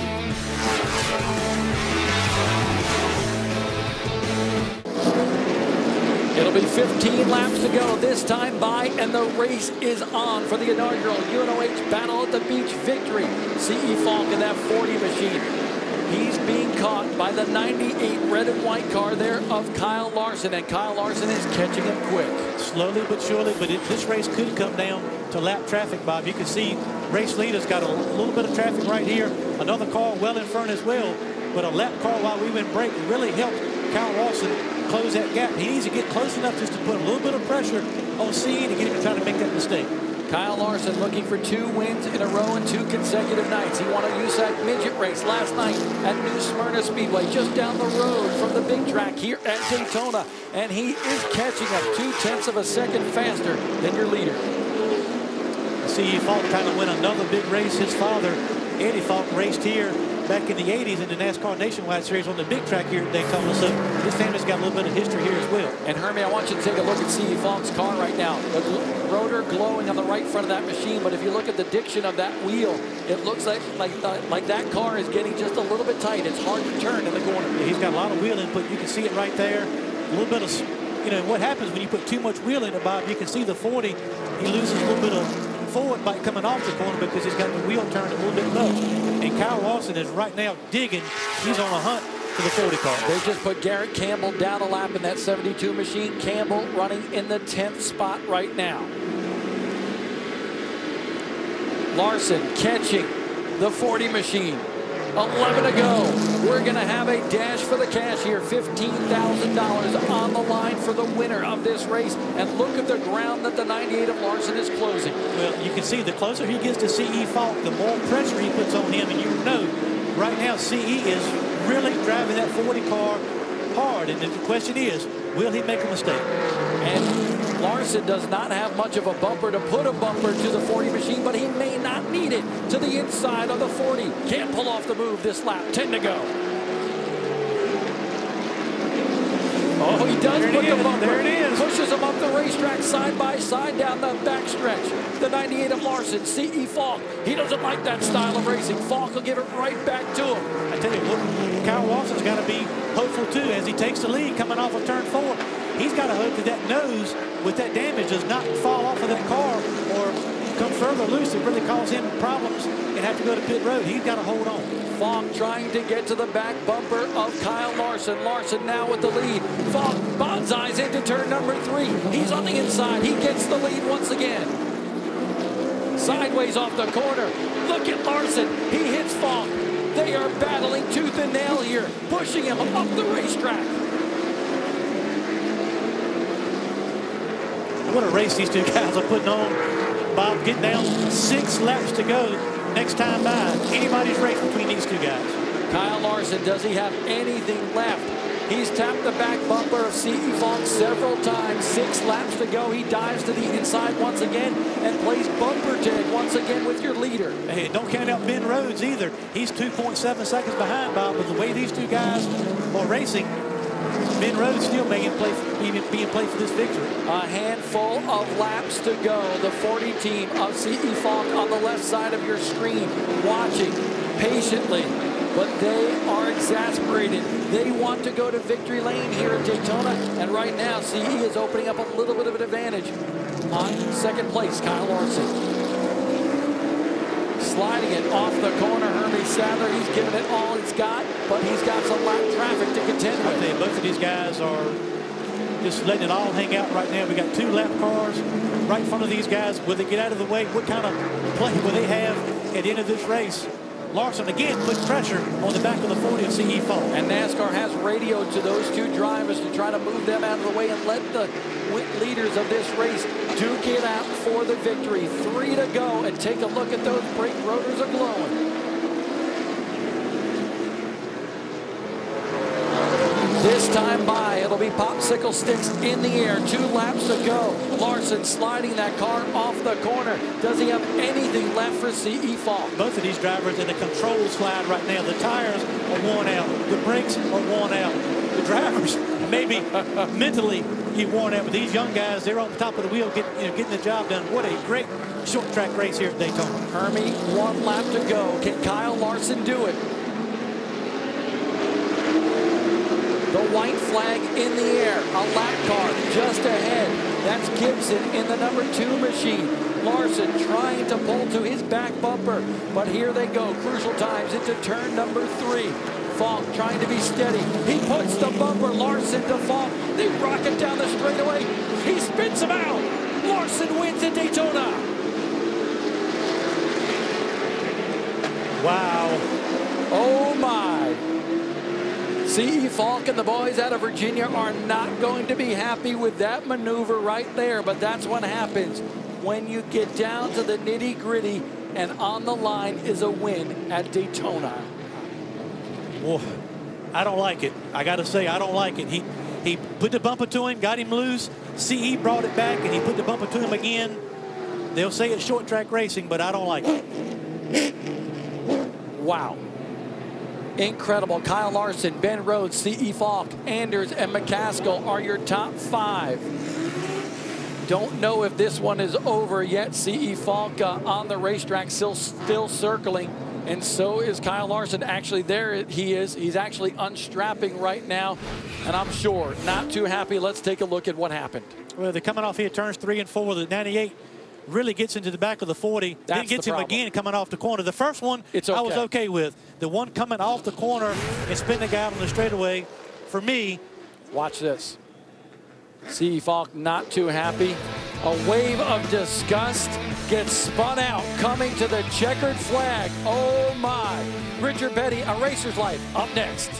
It'll be 15 laps to go, this time by, and the race is on for the inaugural UNOH Battle at the Beach victory. CE Falk in that 40 machine. He's being caught by the 98 red and white car there of Kyle Larson, and Kyle Larson is catching him quick. Slowly but surely, but this race could come down to lap traffic, Bob. You can see race leader's got a little bit of traffic right here. Another car well in front as well, but a lap car while we went break really helped Kyle Larson close that gap. He needs to get close enough just to put a little bit of pressure on CE to get him to try to make that mistake. Kyle Larson looking for 2 wins in a row in 2 consecutive nights. He won a USAC midget race last night at New Smyrna Speedway, just down the road from the big track here at Daytona. And he is catching up 0.2 of a second faster than your leader. CE Falk trying to win another big race. His father, Eddie Falk, raced here back in the 80s in the NASCAR Nationwide Series on the big track here at Daytona. So his family's got a little bit of history here as well. And Hermie, I want you to take a look at CE Falk's car right now. The rotor glowing on the right front of that machine, but if you look at the diction of that wheel, it looks like that car is getting just a little bit tight. It's hard to turn in the corner. Yeah, he's got a lot of wheel input. You can see it right there. A little bit of, what happens when you put too much wheel in it, Bob? You can see the 40. He loses a little bit of forward bite coming off the corner because he's got the wheel turned a little bit low. And Kyle Larson is right now digging. He's on a hunt for the 40 car. They just put Garrett Campbell down a lap in that 72 machine. Campbell running in the 10th spot right now. Larson catching the 40 machine. 11 to go. We're going to have a dash for the cash here. $15,000 on the line for the winner of this race. And look at the ground that the 98 of Larson is closing. Well, you can see the closer he gets to CE Falk, the more pressure he puts on him. And you know, right now, CE is really driving that 40 car hard. And the question is, will he make a mistake? And Larson does not have much of a bumper to put a bumper to the 40 machine, but he may not need it to the inside of the 40. Can't pull off the move this lap. 10 to go. Oh, he does put the bumper. There it is. Pushes him up the racetrack side by side down the backstretch. The 98 of Larson, CE Falk. He doesn't like that style of racing. Falk will give it right back to him. I tell you what, Kyle Larson's got to be hopeful too as he takes the lead coming off of turn 4. He's got to hope that that nose with that damage does not fall off of that car or come further loose and really cause him problems and have to go to pit road. He's got to hold on. Falk trying to get to the back bumper of Kyle Larson. Larson now with the lead. Falk bonsais into turn number 3. He's on the inside. He gets the lead once again. Sideways off the corner. Look at Larson. He hits Falk. They are battling tooth and nail here, pushing him up the racetrack. What a race these two guys are putting on. Bob, getting down 6 laps to go next time by. Anybody's race between these two guys. Kyle Larson, does he have anything left? He's tapped the back bumper of CE Falk several times. 6 laps to go. He dives to the inside once again and plays bumper tag once again with your leader. Hey, don't count out Ben Rhodes either. He's 2.7 seconds behind Bob. But the way these two guys are racing, Ben Rhodes still being played for this victory. A handful of laps to go. The 40 team of CE Falk on the left side of your screen, watching patiently. But they are exasperated. They want to go to victory lane here at Daytona. And right now, CE is opening up a little bit of an advantage on second place, Kyle Larson. Sliding it off the corner, Hermie Sadler. He's given it all he's got, but he's got some lap traffic to contend with. I tell you, both of these guys are just letting it all hang out right now. We got 2 lap cars right in front of these guys. Will they get out of the way? What kind of play will they have at the end of this race? Larson again put pressure on the back of the 40 of CE Falk. And NASCAR has radioed to those 2 drivers to try to move them out of the way and let the leaders of this race duke it out for the victory. 3 to go, and take a look at those brake rotors are glowing. This time by, it'll be popsicle sticks in the air. 2 laps to go. Larson sliding that car off the corner. Does he have anything left for CE Falk? Both of these drivers in a control slide right now. The tires are worn out. The brakes are worn out. The drivers maybe mentally worn out. But these young guys, they're on the top of the wheel getting the job done. What a great short track race here at Daytona. Hermie, 1 lap to go. Can Kyle Larson do it? The white flag in the air, a lap car just ahead. That's Gibson in the number 2 machine. Larson trying to pull to his back bumper, but here they go. Crucial times into turn number 3. Falk trying to be steady. He puts the bumper, Larson to Falk. They rocket down the straightaway. He spins him out. Larson wins at Daytona. Wow. Oh my. CE Falk and the boys out of Virginia are not going to be happy with that maneuver right there, but that's what happens when you get down to the nitty-gritty, and on the line is a win at Daytona. Well, I don't like it. I got to say, I don't like it. He put the bumper to him, got him loose. CE brought it back, and he put the bumper to him again. They'll say it's short track racing, but I don't like it. Wow. Incredible. Kyle Larson, Ben Rhodes, CE Falk, Anders, and McCaskill are your top 5. Don't know if this one is over yet. CE Falk on the racetrack, still circling, and so is Kyle Larson. Actually, there he is. He's actually unstrapping right now, and I'm sure not too happy. Let's take a look at what happened. Well, they're coming off here, turns 3 and 4. The 98 really gets into the back of the 40. Then gets him again coming off the corner. The first one I was okay with. The one coming off the corner and spinning the guy out on the straightaway, for me. Watch this. CE Falk not too happy. A wave of disgust gets spun out, coming to the checkered flag. Oh my. Richard Petty, A Racer's Life, up next.